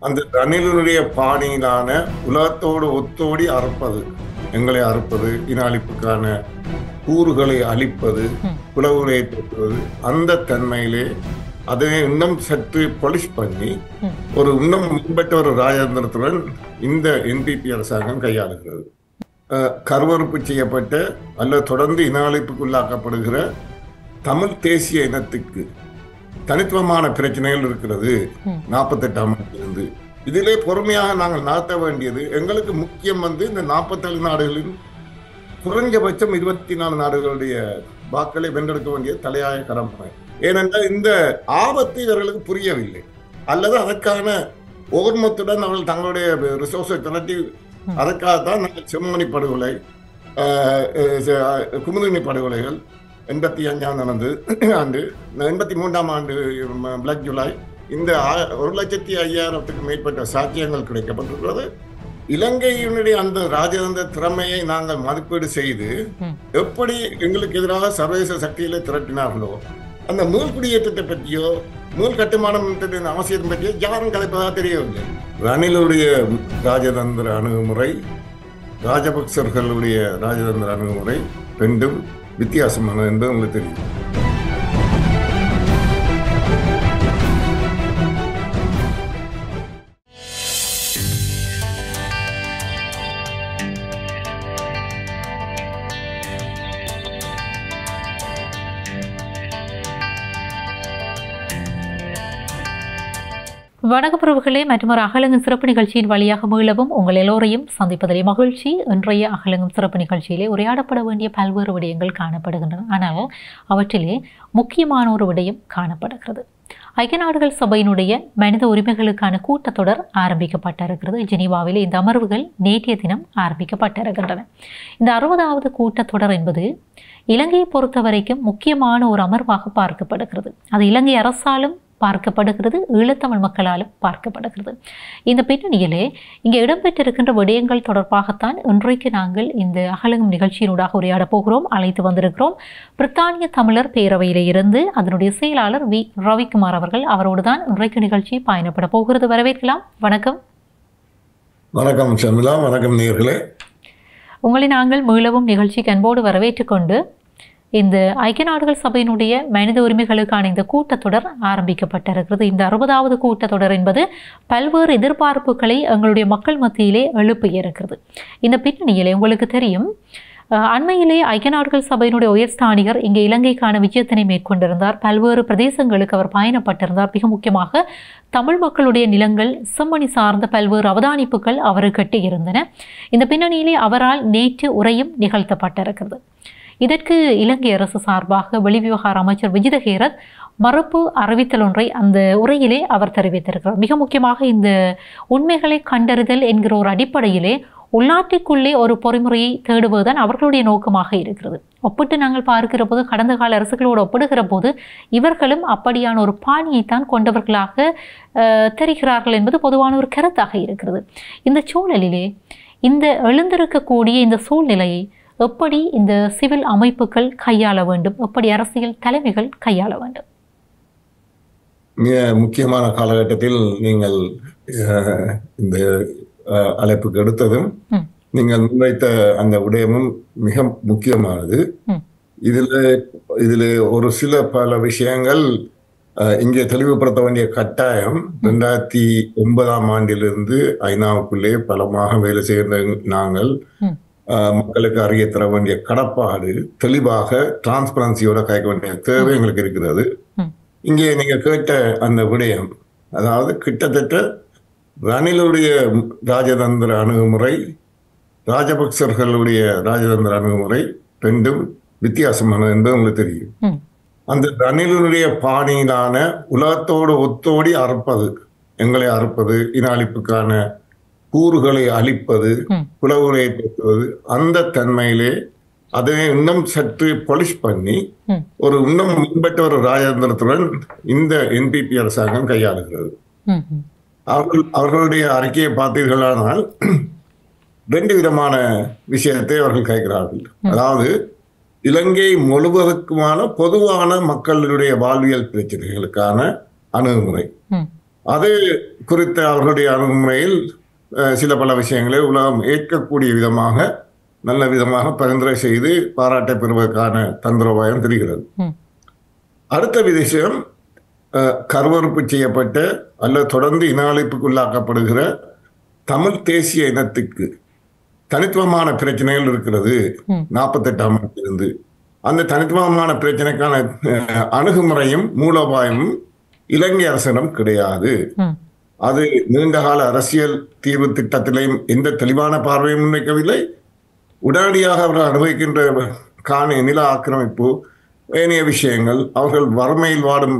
அந்த ரணிலுடைய பாணியிலான உலகத்தோடு ஒத்தோடி அறுப்பது, எங்களை அறுப்பது, இன அழிப்புக்கான கூறுகளை அழிப்பது, பிளவுகளை ஏற்படுத்துவது, அந்த தன்மையிலே அதை இன்னும் சற்று பொலிஷ் பண்ணி ஒரு இன்னும் மேம்பட்ட ஒரு ராஜதந்திரத்துடன் இந்த என்பிபி அரசாங்கம் கையாளுகிறது. கருவறுப்பு செய்யப்பட்ட அல்லது தொடர்ந்து இன அழிப்புக்குள்ளாக்கப்படுகிற தமிழ் தேசிய இனத்துக்கு தனித்துவமான பிரச்சனைகள் இருக்கிறது. 48ஆம் ஆண்டிலிருந்து இதிலே பொறுமையாக நாங்கள் நடத்த வேண்டியது எங்களுக்கு முக்கியம். இந்த 47 நாடுகளின் குறைஞ்சபட்சம் 24 நாடுகளுடைய வாக்களை வென்றெடுக்க வேண்டிய தலையாய கடமை. ஏனென்றால் இந்த ஆபத்து இவர்களுக்கு புரியவில்லை, அல்லது அதற்கான ஓர்மத்துடன் அவர்கள் தங்களுடைய ரிசோர்ஸை திரட்டி அதற்காகத்தான் நாங்கள் செம்மணி படுகொலை, குமுதினி படுகொலைகள் 85ஆம் ஆண்டு 83ஆம் ஆண்டு பிளாக் ஜூலை இந்த 1,05,000த்துக்கு மேற்பட்ட சாட்சியங்கள் கிடைக்கப்பட்டிருக்கிறது. இலங்கையினுடைய அந்த ராஜதந்திர திறமையை நாங்கள் மதிப்பீடு செய்து எப்படி எங்களுக்கு எதிராக சர்வதேச சக்திகளை திரட்டினார்களோ அந்த மீள்குடியேற்றத்தை பற்றியோ மீள் கட்டுமானத்தின் அவசியத்தை பற்றியோ யாரும் கலைப்பதாக தெரியவில்லை. ரணிலுடைய ராஜதந்திர அணுகுமுறை, ராஜபக்சர்களுடைய ராஜதந்திர அணுகுமுறை ரெண்டும் வித்தியாசமானது என்று உங்களுக்கு தெரியும். வணக்க பிரபுகளே, மற்றொரு அகலங்கும் சிறப்பு நிகழ்ச்சியின் வழியாக மீளவும் உங்கள் எல்லோரையும் சந்திப்பதிலே மகிழ்ச்சி. இன்றைய அகலங்கும் சிறப்பு நிகழ்ச்சியிலே உரையாடப்பட வேண்டிய பல்வேறு விடயங்கள் காணப்படுகின்றன. ஆனால் அவற்றிலே முக்கியமான ஒரு விடயம் காணப்படுகிறது. ஐக்கிய நாடுகள் சபையினுடைய மனித உரிமைகளுக்கான கூட்டத்தொடர் ஆரம்பிக்கப்பட்டிருக்கிறது. ஜெனீவாவிலே இந்த அமர்வுகள் நேற்றைய தினம் ஆரம்பிக்கப்பட்டிருக்கின்றன. இந்த 60வது கூட்டத்தொடர் என்பது இலங்கையை பொறுத்த வரைக்கும் முக்கியமான ஒரு அமர்வாக பார்க்கப்படுகிறது. அது இலங்கை அரசாலும் பார்க்கப்படுகிறது, ஈழத்தமிழ் மக்களாலும் பார்க்கப்படுகிறது. இந்த பின்னணியிலே இங்கே இடம்பெற்றிருக்கின்ற விடயங்கள் தொடர்பாகத்தான் இன்றைக்கு நாங்கள் இந்த அகலங்கும் நிகழ்ச்சியினூடாக உரையாடப் போகிறோம். அழைத்து வந்திருக்கிறோம் பிரித்தானிய தமிழர் பேரவையிலே இருந்து அதனுடைய செயலாளர் வி ரவிக்குமார் அவர்கள். அவரோடு தான் இன்றைக்கு நிகழ்ச்சி பயணப்பட போகிறது. வரவேற்கலாம். வணக்கம். வணக்கம் ஷர்மிளா. வணக்கம் நேயர்களே. உங்களை நாங்கள் மீளவும் நிகழ்ச்சிக்கு அன்போடு வரவேற்றுக் கொண்டு இந்த ஐக்கிய நாடுகள் சபையினுடைய மனித உரிமைகளுக்கான இந்த கூட்டத்தொடர் ஆரம்பிக்கப்பட்டிருக்கிறது. இந்த 60வது கூட்டத்தொடர் என்பது பல்வேறு எதிர்பார்ப்புகளை எங்களுடைய மக்கள் மத்தியிலே எழுப்பியிருக்கிறது. இந்த பின்னணியிலே உங்களுக்கு தெரியும், அண்மையிலே ஐக்கிய நாடுகள் சபையினுடைய உயர்ஸ்தானிகர் இங்கே இலங்கைக்கான விஜயத்தினை மேற்கொண்டிருந்தார். பல்வேறு பிரதேசங்களுக்கு அவர் பயணப்பட்டிருந்தார். மிக முக்கியமாக தமிழ் மக்களுடைய நிலங்கள், செம்மணி சார்ந்த பல்வேறு அவதானிப்புகள் அவருக்கு எட்டியிருந்தன. இந்த பின்னணியிலே அவரால் நேற்று உரையும் நிகழ்த்தப்பட்டிருக்கிறது. இதற்கு இலங்கை அரசு சார்பாக வெளிவிவகார அமைச்சர் விஜித ஹேரத் மறுப்பு அறிவித்தல் ஒன்றை அந்த உரையிலே அவர் தெரிவித்திருக்கிறார். மிக முக்கியமாக இந்த உண்மைகளை கண்டறிதல் என்கிற ஒரு அடிப்படையிலே உள்நாட்டிற்குள்ளே ஒரு பொறிமுறையை தேடுவதுதான் அவர்களுடைய நோக்கமாக இருக்கிறது. ஒப்பிட்டு நாங்கள் பார்க்கிற போது, கடந்த கால அரசுகளோடு ஒப்பிடுகிற போது இவர்களும் அப்படியான ஒரு பாணியைத்தான் கொண்டவர்களாக தெரிகிறார்கள் என்பது பொதுவான ஒரு கருத்தாக இருக்கிறது. இந்த சூழலிலே இந்த எழுந்திருக்கக்கூடிய இந்த சூழ்நிலையை எப்படி இந்த சிவில் அமைப்புகள் கையாள வேண்டும், எப்படி அரசியல் தலைமைகள் கையாள வேண்டும்? மிக முக்கியமான காலகட்டத்தில் நீங்கள் இந்த அழைப்புக்கு எடுத்ததும் நீங்கள் முன்வைத்த அந்த விடயமும் மிக முக்கியமானது. இதில் ஒரு சில பல விஷயங்கள் இங்கே தெளிவுபடுத்த வேண்டிய கட்டாயம். 2009ஆம் ஆண்டிலிருந்து ஐநாவுக்குள்ளே பலமாக வேலை செய்கிற நாங்கள் மக்களுக்கு அறிய தர வேண்டிய கடப்பாடு தெளிவாக டிரான்ஸ்பரன்சியோட கைக்க வேண்டிய தேவை எங்களுக்கு இருக்கிறது. இங்கே நீங்க கேட்ட அந்த விடயம், அதாவது கிட்டத்தட்ட ரணிலுடைய ராஜதந்திர அணுகுமுறை, ராஜபக்சர்களுடைய ராஜதந்திர அணுகுமுறை ரெண்டும் வித்தியாசமானது என்று உங்களுக்கு தெரியும். அந்த ரணிலுடைய பாணியிலான உலகத்தோடு ஒத்தோடி அறுப்பது, எங்களை அறுப்பது, இன அழிப்புக்கான கூறுகளை அழிப்பது, பிளவுகளை ஏற்படுத்துவது, அந்த தன்மையிலே அதை இன்னும் சற்று பொலிஷ் பண்ணி ஒரு இன்னும் மேம்பட்ட ஒரு ராஜதந்திரத்துடன் இந்த என்பிபி அரசாங்கம் கையாளுகிறது. அவர்களுடைய அறிக்கையை பார்த்தீர்களானால் 2 விதமான விஷயத்தை அவர்கள் கேட்கிறார்கள். அதாவது இலங்கை முழுவதற்குமான பொதுவான மக்களுடைய வாழ்வியல் பிரச்சனைகளுக்கான அணுகுமுறை, அது குறித்த அவர்களுடைய அணுகுமுறையில் சில பல விஷயங்களை உலகம் ஏற்கக்கூடிய விதமாக நல்ல விதமாக பரிந்துரை செய்து பாராட்டை பெறுவதற்கான தந்திரோபாயம் தெரிகிறது. அடுத்த விஷயம், கருவறுப்பு செய்யப்பட்ட அல்லது தொடர்ந்து இன அழிப்புக்குள்ளாக்கப்படுகிற தமிழ் தேசிய இனத்துக்கு தனித்துவமான பிரச்சனைகள் இருக்கிறது. 48ஆம் ஆண்டிலிருந்து அந்த தனித்துவமான பிரச்சனைக்கான அணுகுமுறையும் மூலோபாயமும் இலங்கை அரசிடம் கிடையாது. அது நீண்டகால அரசியல் தீர்வு திட்டத்திலையும் எந்த தெளிவான பார்வையும் முன்வைக்கவில்லை. உடனடியாக அவர்கள் அனுபவிக்கின்ற நில ஆக்கிரமிப்பு, ஏனைய விஷயங்கள், அவர்கள் வறுமையில் வாடும்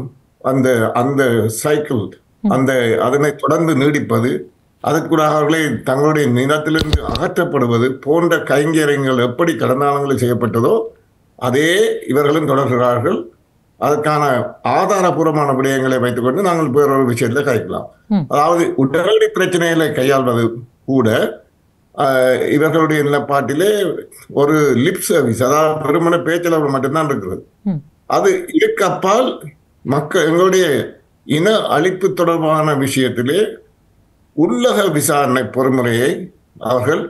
அந்த அந்த சைக்கிள், அதனை தொடர்ந்து நீடிப்பது, அதற்குள்ளாக அவர்களை தங்களுடைய நிலத்திலிருந்து அகற்றப்படுவது போன்ற கைங்கரியங்கள் எப்படி கடந்த காலங்களில் செய்யப்பட்டதோ அதே இவர்களும் தொடர்கிறார்கள். அதற்கான ஆதாரபூர்வமான விடயங்களை வைத்துக்கொண்டு நாங்கள் வேறொரு விஷயத்தில் கைக்கலாம். அதாவது உடனடி பிரச்சனைகளை கையாள்வது கூட இவர்களுடைய நிலப்பாட்டிலே ஒரு லிப் சர்வீஸ், அதாவது பெருமன பேச்சளவு மட்டும்தான் இருக்கிறது. அது இருக்கப்பால் எங்களுடைய இன அழிப்பு தொடர்பான விஷயத்திலே உள்ளக விசாரணை பொறுமுறையை அவர்கள்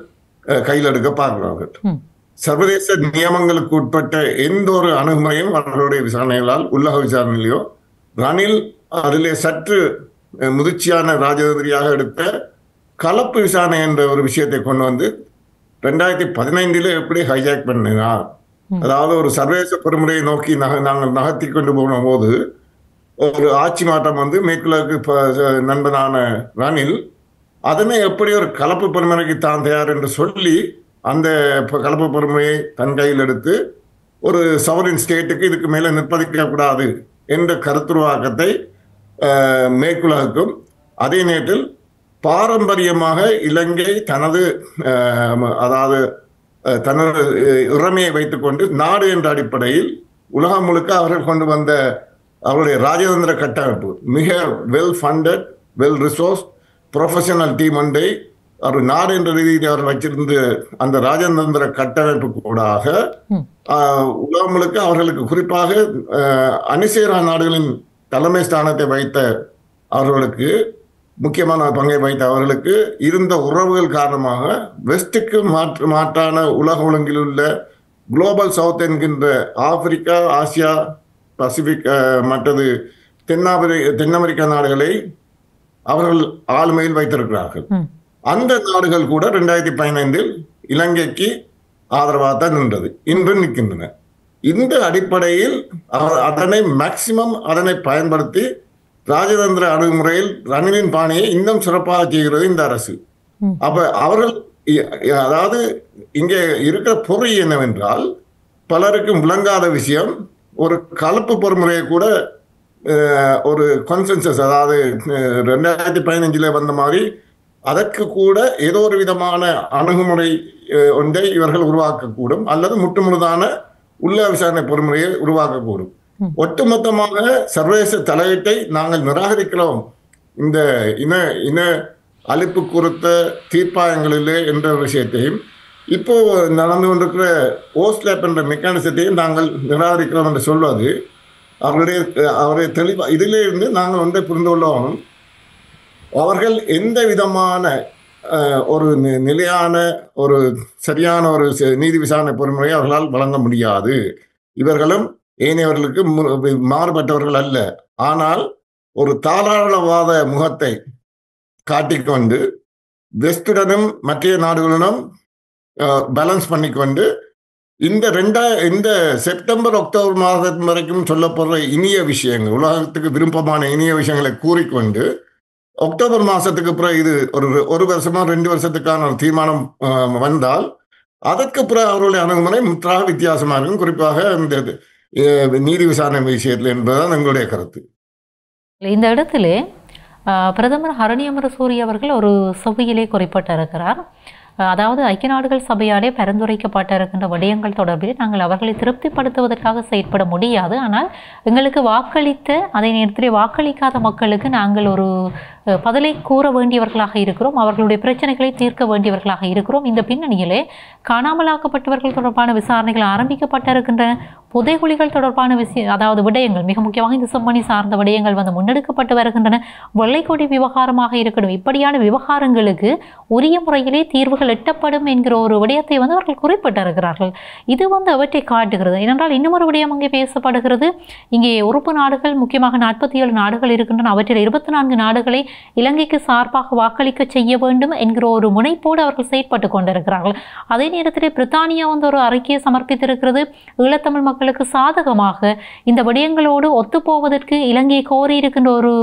கையில் எடுக்க பார்க்கிறார்கள். சர்வதேச நியமங்களுக்கு உட்பட்ட எந்த ஒரு அணுகுமுறையும் அவர்களுடைய விசாரணைகளால், உள்ளக விசாரணையிலையோ, ரணில் அதிலே சற்று முதிர்ச்சியான ராஜதந்திரியாக எடுத்த கலப்பு விசாரணை என்ற ஒரு விஷயத்தை கொண்டு வந்து 2015 எப்படி ஹைஜாக் பண்ணினார், அதாவது ஒரு சர்வதேச பொறுமுறையை நோக்கி நாங்கள் நகர்த்தி கொண்டு போன போது ஒரு ஆட்சி மாற்றம் வந்து மேற்குலகு நண்பனான ரணில் அதனை எப்படி ஒரு கலப்பு பொறுமுறைக்கு தான் தயார் என்று சொல்லி அந்த கலப்பு பொறுமுறையை தன் கையில் எடுத்து ஒரு சவரின் ஸ்டேட்டுக்கு இதுக்கு மேலே நிர்பந்திக்கக்கூடாது என்ற கருத்துருவாக்கத்தை மேற்குலகுக்கும், அதே நேரத்தில் பாரம்பரியமாக இலங்கை தனது இறமையை வைத்துக்கொண்டு நாடு என்ற அடிப்படையில் உலகம் முழுக்க அவர்கள் கொண்டு வந்த அவருடைய ராஜதந்திர கட்டமைப்பு, மிக well funded, well resource professional team ஒன்றை அவர் நாடு என்ற ரீதியில் அவர் வச்சிருந்த அந்த ராஜதந்திர கட்டமைப்பு கூடாக உலகம் முழுக்க அவர்களுக்கு, குறிப்பாக அணிசேரா நாடுகளின் தலைமை ஸ்தானத்தை வைத்த அவர்களுக்கு, முக்கியமான பங்கை வைத்த அவர்களுக்கு இருந்த உறவுகள் காரணமாக வெஸ்டுக்கு மாற்றான உலக ஒழுங்கில் உள்ள குளோபல் சவுத் என்கின்ற ஆப்பிரிக்கா, ஆசியா, பசிபிக், மற்றது தென் அமெரிக்கா நாடுகளை அவர்கள் ஆளுமையில் வைத்திருக்கிறார்கள். அந்த நாடுகள் கூட 2015 இலங்கைக்கு ஆதரவாக தான் நின்றது, இன்று நிற்கின்றன. இந்த அடிப்படையில் அதனை மேக்சிமம் பயன்படுத்தி ராஜதந்திர அணுகுமுறையில் ரணிலின் பாணியை இன்னும் சிறப்பாக செய்கிறது இந்த அரசு. அப்ப அவர்கள், அதாவது இங்கே இருக்கிற பொறி என்னவென்றால், பலருக்கும் விளங்காத விஷயம், ஒரு கலப்பு பொறுமுறையை கூட ஒரு கான்சென்சஸ், அதாவது 2015 வந்த மாதிரி அதற்கு கூட ஏதோ ஒரு விதமான அணுகுமுறை ஒன்றை இவர்கள் உருவாக்கக்கூடும், அல்லது முற்றுமுழுதான உள்ள விசாரணை பொறுமுறையை உருவாக்கக்கூடும். ஒட்டுமொத்தமாக சர்வதேச தலையீட்டை நாங்கள் நிராகரிக்கிறோம் இந்த இன அழிப்பு குறித்த தீர்ப்பாயங்களிலே என்ற விஷயத்தையும், இப்போ நடந்து கொண்டிருக்கிற ஓஸ்லேப் என்ற மெக்கானிசத்தையும் நாங்கள் நிராகரிக்கிறோம் என்று சொல்வது அவருடைய தெளிவாக இதிலே இருந்து நாங்கள் ஒன்றை புரிந்து கொள்ளவும், அவர்கள் எந்த விதமான ஒரு நிலையான ஒரு சரியான ஒரு நீதி விசாரணை பொறுமுறையை அவர்களால் வழங்க முடியாது. இவர்களும் ஏனையவர்களுக்கு மாறுபட்டவர்கள் அல்ல. ஆனால் ஒரு தாராளவாத முகத்தை காட்டிக்கொண்டு வெஸ்டுடனும் மற்ற நாடுகளுடன் பேலன்ஸ் பண்ணிக்கொண்டு இந்த செப்டம்பர் அக்டோபர் மாதம் வரைக்கும் சொல்லப்படுற இனிய விஷயங்கள், உலகத்துக்கு விருப்பமான இனிய விஷயங்களை கூறிக்கொண்டு அக்டோபர் மாதத்துக்கு பிறகு இது ஒரு வருஷமா 2 வருஷத்துக்கான ஒரு தீர்மானம் வந்தால் அதற்கு பிறகு அவர்களுடைய அணுகுமுறை முற்றாக வித்தியாசமாக இருக்கும், குறிப்பாக இந்த நீதி விசாரணை விஷயத்தில் என்பதுதான் எங்களுடைய கருத்து. இந்த இடத்திலே பிரதமர் ஹரணி அமரசூரிய அவர்கள் ஒரு செவ்வியிலே குறிப்பிட்டிருக்கிறார். அதாவது ஐக்கிய நாடுகள் சபையாலே பரிந்துரைக்கப்பட்டிருக்கின்ற விடயங்கள் தொடர்பில் நாங்கள் அவர்களை திருப்திப்படுத்துவதற்காக செயற்பட முடியாது, ஆனால் எங்களுக்கு வாக்களித்த அதே நேரத்திலே வாக்களிக்காத மக்களுக்கு நாங்கள் ஒரு பதிலை கூற வேண்டியவர்களாக இருக்கிறோம், அவர்களுடைய பிரச்சனைகளை தீர்க்க வேண்டியவர்களாக இருக்கிறோம். இந்த பின்னணியிலே காணாமலாக்கப்பட்டவர்கள் தொடர்பான விசாரணைகள் ஆரம்பிக்கப்பட்டிருக்கின்றன. புதைகுழிகள் தொடர்பான அதாவது விடயங்கள், மிக முக்கியமாக இந்த செம்மணி சார்ந்த விடயங்கள் வந்து வருகின்றன. வெள்ளைக்கொடி விவகாரமாக இருக்கட்டும், இப்படியான விவகாரங்களுக்கு உரிய முறையிலே தீர்வுகள் எட்டப்படும் என்கிற ஒரு விடயத்தை வந்து அவர்கள் குறிப்பிட்டிருக்கிறார்கள். இது வந்து அவற்றை காட்டுகிறது. ஏனென்றால் இன்னும் ஒரு விடயம் அங்கே பேசப்படுகிறது. இங்கே உறுப்பு நாடுகள் முக்கியமாக 47 நாடுகள் இருக்கின்றன. அவற்றில் 24 நாடுகளை இலங்கைக்கு சார்பாக வாக்களிக்க செய்ய வேண்டும் என்கிற ஒரு முனைப்போடு அவர்கள் செயற்பட்டு கொண்டிருக்கிறார்கள். அதே நேரத்தில் பிரித்தானியா வந்து ஒரு அறிக்கையை சமர்ப்பித்திருக்கிறது. ஈழத்தமிழ் மக்களுக்கு சாதகமாக இந்த விடயங்களோடு ஒத்துப்போவதற்கு இலங்கை கோரியிருக்கின்ற ஒரு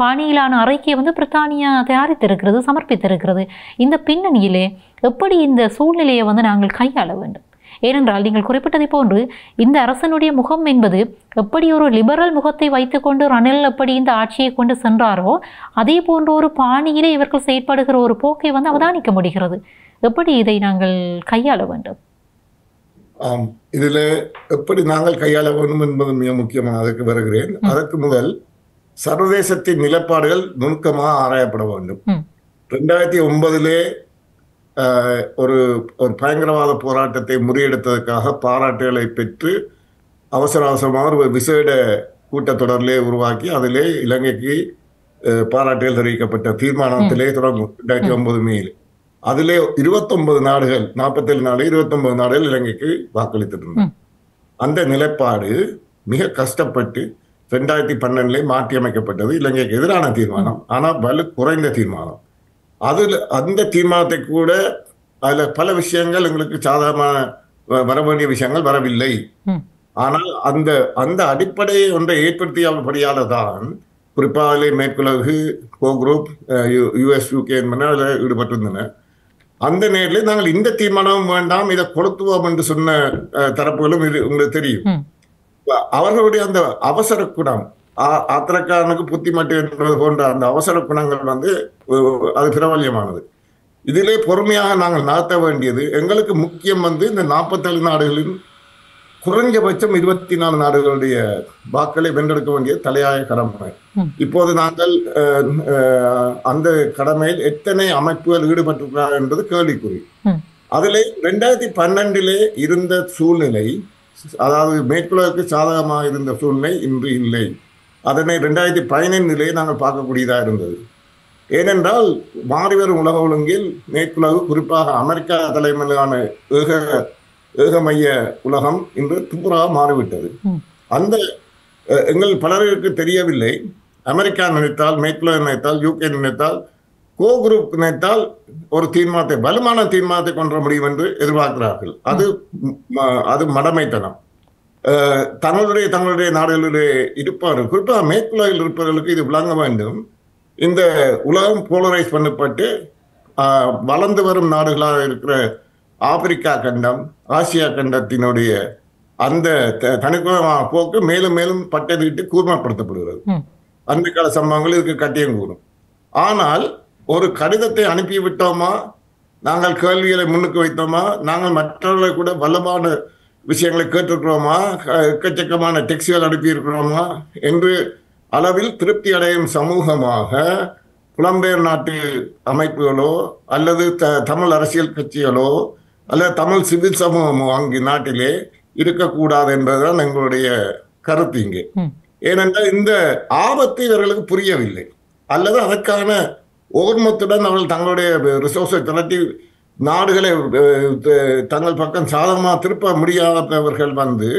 பாணியிலான அறிக்கையை வந்து பிரித்தானியா தயாரித்திருக்கிறது, சமர்ப்பித்திருக்கிறது. இந்த பின்னணியிலே எப்படி இந்த சூழ்நிலையை வந்து நாங்கள் கையாள வேண்டும்? ஏனென்றால் நீங்கள் குறிப்பிட்டதை போன்று இந்த அரசனுடைய முகம் என்பது எப்படி ஒரு லிபரல் முகத்தை வைத்துக்கொண்டு ரணில் எப்படி இந்த ஆட்சியை கொண்டு சென்றாரோ அதே போன்ற ஒரு பாணியிலே இவர்கள் செயற்படுகிற ஒரு போக்கை வந்து அவதானிக்க முடிகிறது. எப்படி இதை நாங்கள் கையாள வேண்டும்? இதில் எப்படி நாங்கள் கையாள வேண்டும் என்பது மிக முக்கியமான அதற்கு வருகிறேன். அதற்கு முதல் சர்வதேசத்தின் நிலப்பாடுகள் நுணுக்கமாக ஆராயப்பட வேண்டும். 2009 ஒரு பயங்கரவாத போராட்டத்தை முறியெடுத்ததற்காக பாராட்டுகளை பெற்று அவசரமாக ஒரு விசேட கூட்டத்தொடரிலே உருவாக்கி அதிலே இலங்கைக்கு பாராட்டுகள் தெரிவிக்கப்பட்ட தீர்மானத்திலே தொடங்கும் 2009 மேல். அதிலே 29 நாடுகள், 47 நாடு 29 நாடுகள் இலங்கைக்கு வாக்களித்திருந்தன. அந்த நிலைப்பாடு மிக கஷ்டப்பட்டு 2012 மாற்றி அமைக்கப்பட்டது. இலங்கைக்கு எதிரான தீர்மானம், ஆனால் வலு குறைந்த தீர்மானம். அந்த தீர்மானத்தை கூட அதில் பல விஷயங்கள் எங்களுக்கு சாதாரண வர வேண்டிய விஷயங்கள் வரவில்லை. ஆனால் அந்த அடிப்படையை ஒன்றை ஏற்படுத்தியபடியால் தான் குறிப்பாக மேற்குலகு, கோ குரூப், US, UK என்பன அதில் ஈடுபட்டிருந்தன. அந்த நேரில் நாங்கள் இந்த தீர்மானம் வேண்டாம், இதை கொளுத்துவோம் என்று சொன்ன தரப்புகளும் இது உங்களுக்கு தெரியும். அவர்களுடைய அந்த அவசர குணம், ஆத்திரக்காரனுக்கு புத்தி மட்டு என்பது போன்ற அந்த அவசர குணங்கள் வந்து அது பிரபல்யமானது. இதிலே பொறுமையாக நாங்கள் நடத்த வேண்டியது எங்களுக்கு முக்கியம் வந்து இந்த 47 நாடுகளின் குறைஞ்சபட்சம் 24 நாடுகளுடைய வாக்களை வென்றெடுக்க வேண்டிய தலையாய கடமை. இப்போது நாங்கள் அந்த கடமையில் எத்தனை அமைப்புகள் ஈடுபட்டிருக்கிறார் என்பது கேள்விக்குறி. அதிலே 2012 இருந்த சூழ்நிலை, அதாவது மேற்குலகுக்கு சாதகமாக இருந்த சூழ்நிலை இன்று இல்லை. அதனை 2015 நாங்கள் பார்க்கக்கூடியதாக இருந்தது. ஏனென்றால் மாறிவரும் உலக ஒழுங்கில் மேற்குலகு, குறிப்பாக அமெரிக்கா தலைமையிலான ஏகமைய உலகம் இன்று துப்புராக மாறிவிட்டது. அந்த எங்கள் பலருக்கு தெரியவில்லை. அமெரிக்கா நினைத்தால், மேற்குலகு நினைத்தால், UK நினைத்தால், கோ குரூப் நினைத்தால் ஒரு தீர்மானத்தை, வலுவான தீர்மானத்தை கொண்டு முடியும் என்று எதிர்பார்க்கிறார்கள். அது மடமைத்தனம். தங்களுடைய நாடுகளிலே இருப்பார்கள், குறிப்பாக மேற்குலகில் இருப்பவர்களுக்கு இது விளங்க வேண்டும். இந்த உலகம் போலரைஸ் பண்ணப்பட்டு வளர்ந்து வரும் நாடுகளாக இருக்கிற ஆப்பிரிக்கா கண்டம், ஆசியா கண்டத்தினுடைய அந்த தனித்துவமான போக்கு மேலும் மேலும் பட்டதிட்டு கூர்மைப்படுத்தப்படுகிறது. அந்த கால சம்பவங்கள் இதுக்கு கட்டியம் கூறும். ஆனால் ஒரு கடிதத்தை அனுப்பிவிட்டோமா, நாங்கள் கேள்விகளை முன்னுக்கு வைத்தோமா, நாங்கள் மற்றவர்களை கூட வல்லமான விஷயங்களை கேட்டிருக்கிறோமா, எக்கச்சக்கமான டெக்ஸ்டுகள் அனுப்பியிருக்கிறோமா என்று அளவில் திருப்தி அடையும் சமூகமாக புலம்பெயர் நாட்டு அமைப்புகளோ அல்லது தமிழ் அரசியல் கட்சிகளோ அல்லது தமிழ் சிவில் சமூகமோ அங்கு நாட்டிலே இருக்கக்கூடாது என்பதுதான் எங்களுடைய கருத்து இங்கே. ஏனென்றால் இந்த ஆபத்து இவர்களுக்கு புரியவில்லை, அல்லது அதற்கான ஓர்மத்துடன் அவர்கள் தங்களுடைய ரிசோர்ஸை திரட்டி நாடுகளை தங்கள் பக்கம் சாதகமாக திருப்ப முடியாதவர்கள் வந்து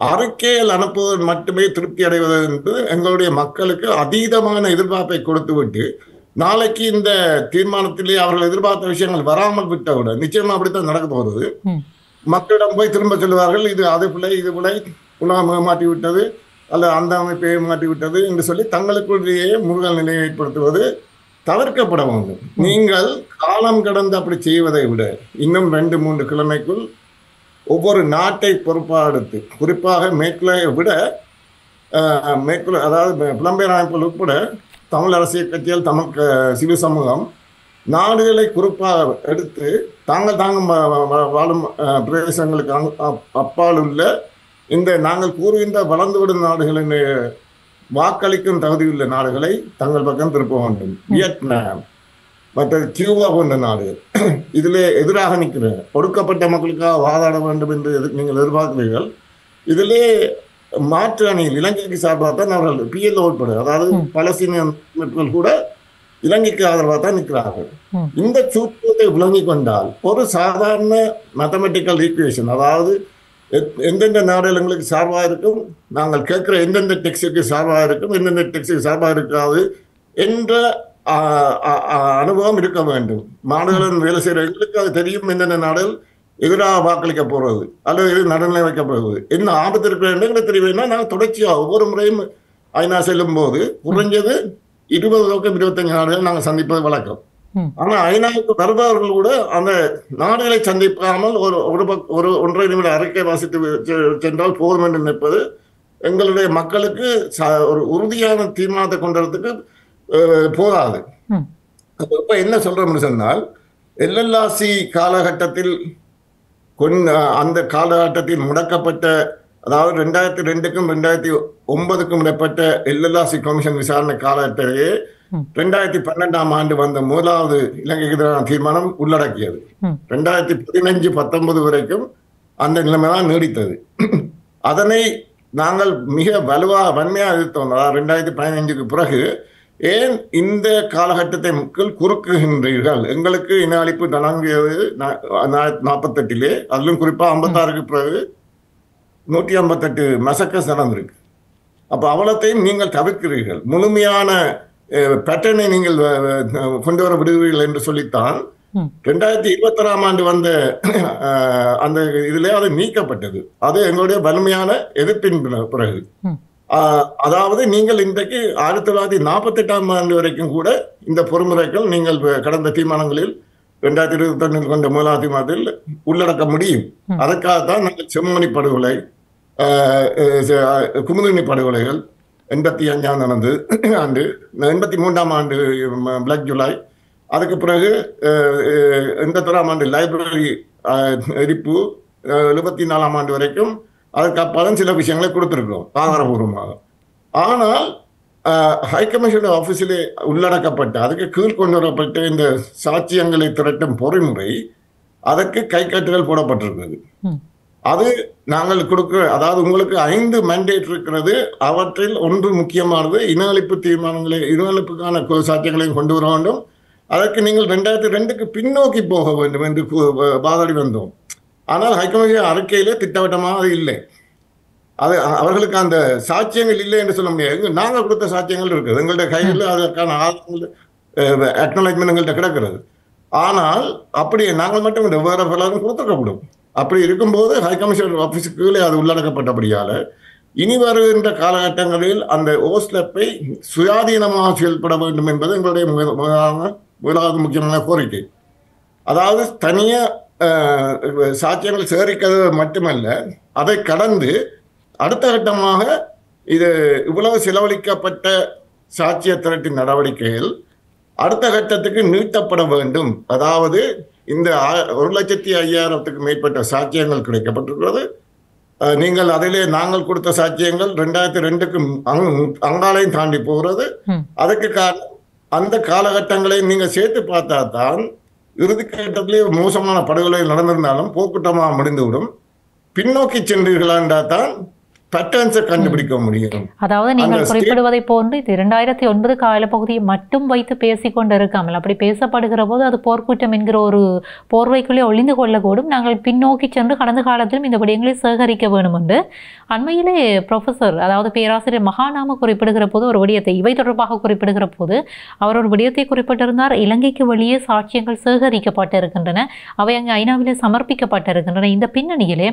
அறிக்கைகள் அனுப்புவதன் மட்டுமே திருப்தி அடைவது என்பது எங்களுடைய மக்களுக்கு அதீதமான எதிர்பார்ப்பை கொடுத்துவிட்டு, நாளைக்கு இந்த தீர்மானத்திலே அவர்கள் எதிர்பார்த்த விஷயங்கள் வராமல் விட்டவுடன் நிச்சயமா அப்படித்தான் நடக்க போகிறது. மக்களிடம் போய் திரும்ப சொல்லுவார்கள், இது அது பிள்ளை, இது பிள்ளை, உலகம் மாற்றி விட்டது அல்லது அந்த அமைப்பை மாற்றி விட்டது என்று சொல்லி தங்களுக்குள்ளேயே முருகல் நிலையை ஏற்படுத்துவது தவிர்க்கப்பட வேண்டும். நீங்கள் காலம் கடந்து அப்படி செய்வதை விட இன்னும் 2-3 கிழமைக்குள் ஒவ்வொரு நாட்டை பொறுப்பாடுத்து, குறிப்பாக மேற்குலகை விட அதாவது புலம்பெயர் அமைப்புகள் உட்பட தமிழ் அரசியல் கட்சிகள், தமிழ் சிவில் சமூகம் நாடுகளை குறிப்பாக எடுத்து தாங்கள் வாழும் பிரதேசங்களுக்கு அப்பால் உள்ள இந்த நாங்கள் கூறுகின்ற வளர்ந்துவிடும் நாடுகளின் வாக்களிக்கும் தகுதியுள்ள நாடுகளை தங்கள் பக்கம் திருப்ப வேண்டும். வியட்நாம் மற்ற கியூபா போன்ற நாடுகள் இதில் எதிராக நிற்கிறேன். ஒடுக்கப்பட்ட மக்களுக்காக வாதாட வேண்டும் என்று நீங்கள் எதிர்பார்க்கிறீர்கள். இதிலே மாற்று அணியில் இலங்கைக்கு சார்பாக தான் அவர்கள் PLO உட்பட, அதாவது பலஸ்தீனிய அமைப்புகள் கூட இலங்கைக்கு ஆதரவாக தான் நிற்கிறார்கள். இந்த சூத்திரத்தை விளங்கிக் கொண்டால் ஒரு சாதாரண மேத்தமெட்டிக்கல் ஈக்குவேஷன், அதாவது எந்தெந்த நாடுகள் எங்களுக்கு சார்பாக இருக்கும், நாங்கள் கேட்கிற எந்தெந்த டெக்ஸ்டுக்கு சார்பாக இருக்கும், எந்தெந்த டெக்ஸ்டுக்கு சார்பாக இருக்காது என்ற அனுபவம் இருக்க வேண்டும். நாடுகளுடன் வேலை செய்கிற எங்களுக்கு அது தெரியும், எந்தெந்த நாடுகள் எதிராக வாக்களிக்க போறது அல்லது எது நடுநிலை வைக்கப்படுவது, என்ன ஆபத்து இருக்கிற தெரியுதுன்னா நாங்கள் தொடர்ச்சியாக ஒவ்வொரு முறையும் ஐநா செல்லும் போது குறைஞ்சது 20-25 நாடுகள் நாங்கள் சந்திப்பது வழக்கம். ஆனால் ஐநாவுக்கு வருபவர்கள் கூட அந்த நாடுகளை சந்திக்காமல் ஒரு 1.5 நிமிட அறிக்கை வாசித்து சென்றால் போதும் என்று நினைப்பது எங்களுடைய மக்களுக்கு ஒரு உறுதியான தீர்மானத்தை கொண்டதுக்கு போதாது. இப்ப என்ன சொல்றோம்னு சொன்னால், LLRC காலகட்டத்தில் அந்த காலகட்டத்தில் முடக்கப்பட்ட, அதாவது 2002க்கும் 2009க்கும் இடைப்பட்ட LLRC கமிஷன் விசாரணை காலகட்டத்திலேயே 2012ஆம் ஆண்டு வந்த முதலாவது இலங்கைக்கு எதிரான தீர்மானம் உள்ளடக்கியது. 2015-19 வரைக்கும் அந்த நிலைமைதான் நீடித்தது. அதனை நாங்கள் மிக வன்மையாக எதிர்த்தோம். அதாவது 2015க்கு பிறகு ஏன் இந்த காலகட்டத்தை மக்கள் குறுக்குகின்றீர்கள்? எங்களுக்கு இன அழிப்பு தொடங்கியது 1948, அதிலும் குறிப்பாக 56க்கு பிறகு 158 மெசக்கர்ஸ் நடந்திருக்கு. அப்போ அவ்வளத்தையும் நீங்கள் தவிர்க்கிறீர்கள், முழுமையான பேட்டர்னை நீங்கள் கொண்டு வர விடுவீர்கள் என்று சொல்லித்தான் 2021ஆம் ஆண்டு வந்த அந்த இதிலே அது நீக்கப்பட்டது. அது எங்களுடைய வலிமையான எதிர்ப்பின் பிறகு. அதாவது நீங்கள் இன்றைக்கு 1948ஆம் ஆண்டு வரைக்கும் கூட இந்த பொறுமுறைகள் நீங்கள் கடந்த தீர்மானங்களில் 2021 கொண்ட முதலாவது தீர்மானத்தில் உள்ளடக்க முடியும். அதற்காகத்தான் நாங்கள் செம்மணி படுகொலை, குமுதினி படுகொலைகள் 85ஆம் நடந்து ஆண்டு, 83ஆம் ஆண்டு பிளாக் ஜூலை, அதுக்கு பிறகு 81ஆம் ஆண்டு லைப்ரரி எரிப்பு, 74ஆம் ஆண்டு வரைக்கும் அதுக்கு அப்பாலும் சில விஷயங்களை கொடுத்துருக்கிறோம் ஆதாரபூர்வமாக. ஆனால் ஹைகமிஷன் ஆஃபீஸிலே உள்ளடக்கப்பட்ட, அதுக்கு கீழ் கொண்டு வரப்பட்ட இந்த சாட்சியங்களை திரட்டும் பொறிமுறை, அதற்கு கைக்கட்டுகள் போடப்பட்டிருக்கிறது. அது நாங்கள் கொடுக்குற, அதாவது உங்களுக்கு 5 மேண்டேட் இருக்கிறது. அவற்றில் ஒன்று முக்கியமானது இன அழிப்பு தீர்மானங்களை, இன அழிப்புக்கான சாட்சியங்களையும் கொண்டு வர வேண்டும். அதற்கு நீங்கள் 2002க்கு பின்னோக்கி போக வேண்டும் என்று வாதாடி வந்தோம். ஆனால் ஹைகமிஷன் அறிக்கையிலே திட்டவட்டமாக அது இல்லை. அது அவர்களுக்கு அந்த சாட்சியங்கள் இல்லை என்று சொல்ல முடியாது. நாங்கள் கொடுத்த சாட்சியங்கள் இருக்குது எங்களுடைய கையில், அதற்கான ஆதாரங்கள் அக்னாலஜ்மெண்ட் எங்கள்கிட்ட கிடக்கிறது. ஆனால் அப்படியே நாங்கள் மட்டும் வேறு பலரும் கொடுத்துருக்கப்படும். அப்படி இருக்கும்போது ஹைகமிஷன் ஆஃபீஸுக்குள்ளே அது உள்ளடக்கப்பட்டபடியால் இனி வருகின்ற காலகட்டங்களில் அந்த ஓஸ்லப்பை சுயாதீனமாக செயல்பட வேண்டும் என்பது எங்களுடைய முதலாவது முக்கியமான கோரிக்கை. அதாவது தனியாக சாட்சியங்கள் சேகரிக்கிறது மட்டுமல்ல, அதை கடந்து அடுத்த கட்டமாக இது இவ்வளவு செலவழிக்கப்பட்ட சாட்சிய திரட்டின் நடவடிக்கைகள் அடுத்த கட்டத்துக்கு நீட்டப்பட வேண்டும். அதாவது இந்த 1,05,000க்கு மேற்பட்ட சாட்சியங்கள் கிடைக்கப்பட்டிருக்கிறது. நீங்கள் அதிலே நாங்கள் கொடுத்த சாட்சியங்கள் 2002க்கு அங்காலையும் தாண்டி போகிறது. அதுக்கு காரணம் அந்த காலகட்டங்களை நீங்கள் சேர்த்து பார்த்தா தான் இறுதி கட்டத்திலே மோசமான படுகொலை நடந்திருந்தாலும் போக்குட்டமாக முடிந்துவிடும். பின்னோக்கி சென்றீர்களா தான் பேட்டர்ன்ஸை கண்டுபிடிக்க முடியும். அதாவது நீங்கள் குறிப்பிடுவதை போன்று இது 2009 காலப்பகுதியை மட்டும் வைத்து பேசிக்கொண்டு இருக்காமல், அப்படி பேசப்படுகிற போது அது போர்க்குற்றம் என்கிற ஒரு போர்வைக்குள்ளே ஒளிந்து கொள்ளக்கூடும். நாங்கள் பின்னோக்கி சென்று கடந்த காலத்திலும் இந்த விடயங்களை சேகரிக்க வேண்டும் என்று அண்மையிலே ப்ரொஃபஸர், அதாவது பேராசிரியர் மகாநாம குறிப்பிடுகிற போது ஒரு விடயத்தை, இவை தொடர்பாக குறிப்பிடுகிற போது அவர் ஒரு விடயத்தை குறிப்பிட்டிருந்தார். இலங்கைக்கு வெளியே சாட்சியங்கள் சேகரிக்கப்பட்டிருக்கின்றன, அவை அங்கே ஐநாவிலே சமர்ப்பிக்கப்பட்டிருக்கின்றன. இந்த பின்னணியிலே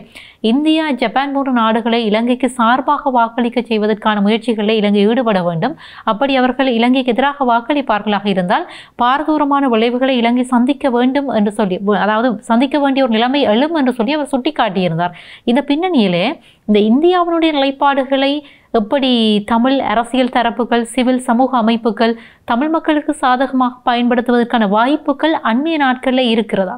இந்தியா, ஜப்பான் போன்ற நாடுகளை இலங்கைக்கு சார்பாக வாக்களிக்க செய்வதற்கான முயற்சிகளில் இலங்கை ஈடுபட வேண்டும். அப்படி அவர்கள் இலங்கைக்கு எதிராக வாக்களிப்பார்களாக இருந்தால் பாரதூரமான விளைவுகளை இலங்கை சந்திக்க வேண்டும் என்று சொல்லி, அதாவது சந்திக்க வேண்டிய ஒரு நிலைமை எழும் என்று சொல்லி அவர் சுட்டிக்காட்டியிருந்தார். இந்த பின்னணியிலே இந்த இந்தியாவினுடைய நிலைப்பாடுகளை எப்படி தமிழ் அரசியல் தரப்புகள், சிவில் சமூக அமைப்புகள் தமிழ் மக்களுக்கு சாதகமாக பயன்படுத்துவதற்கான வாய்ப்புகள் அண்மைய நாட்களில் இருக்கிறதா?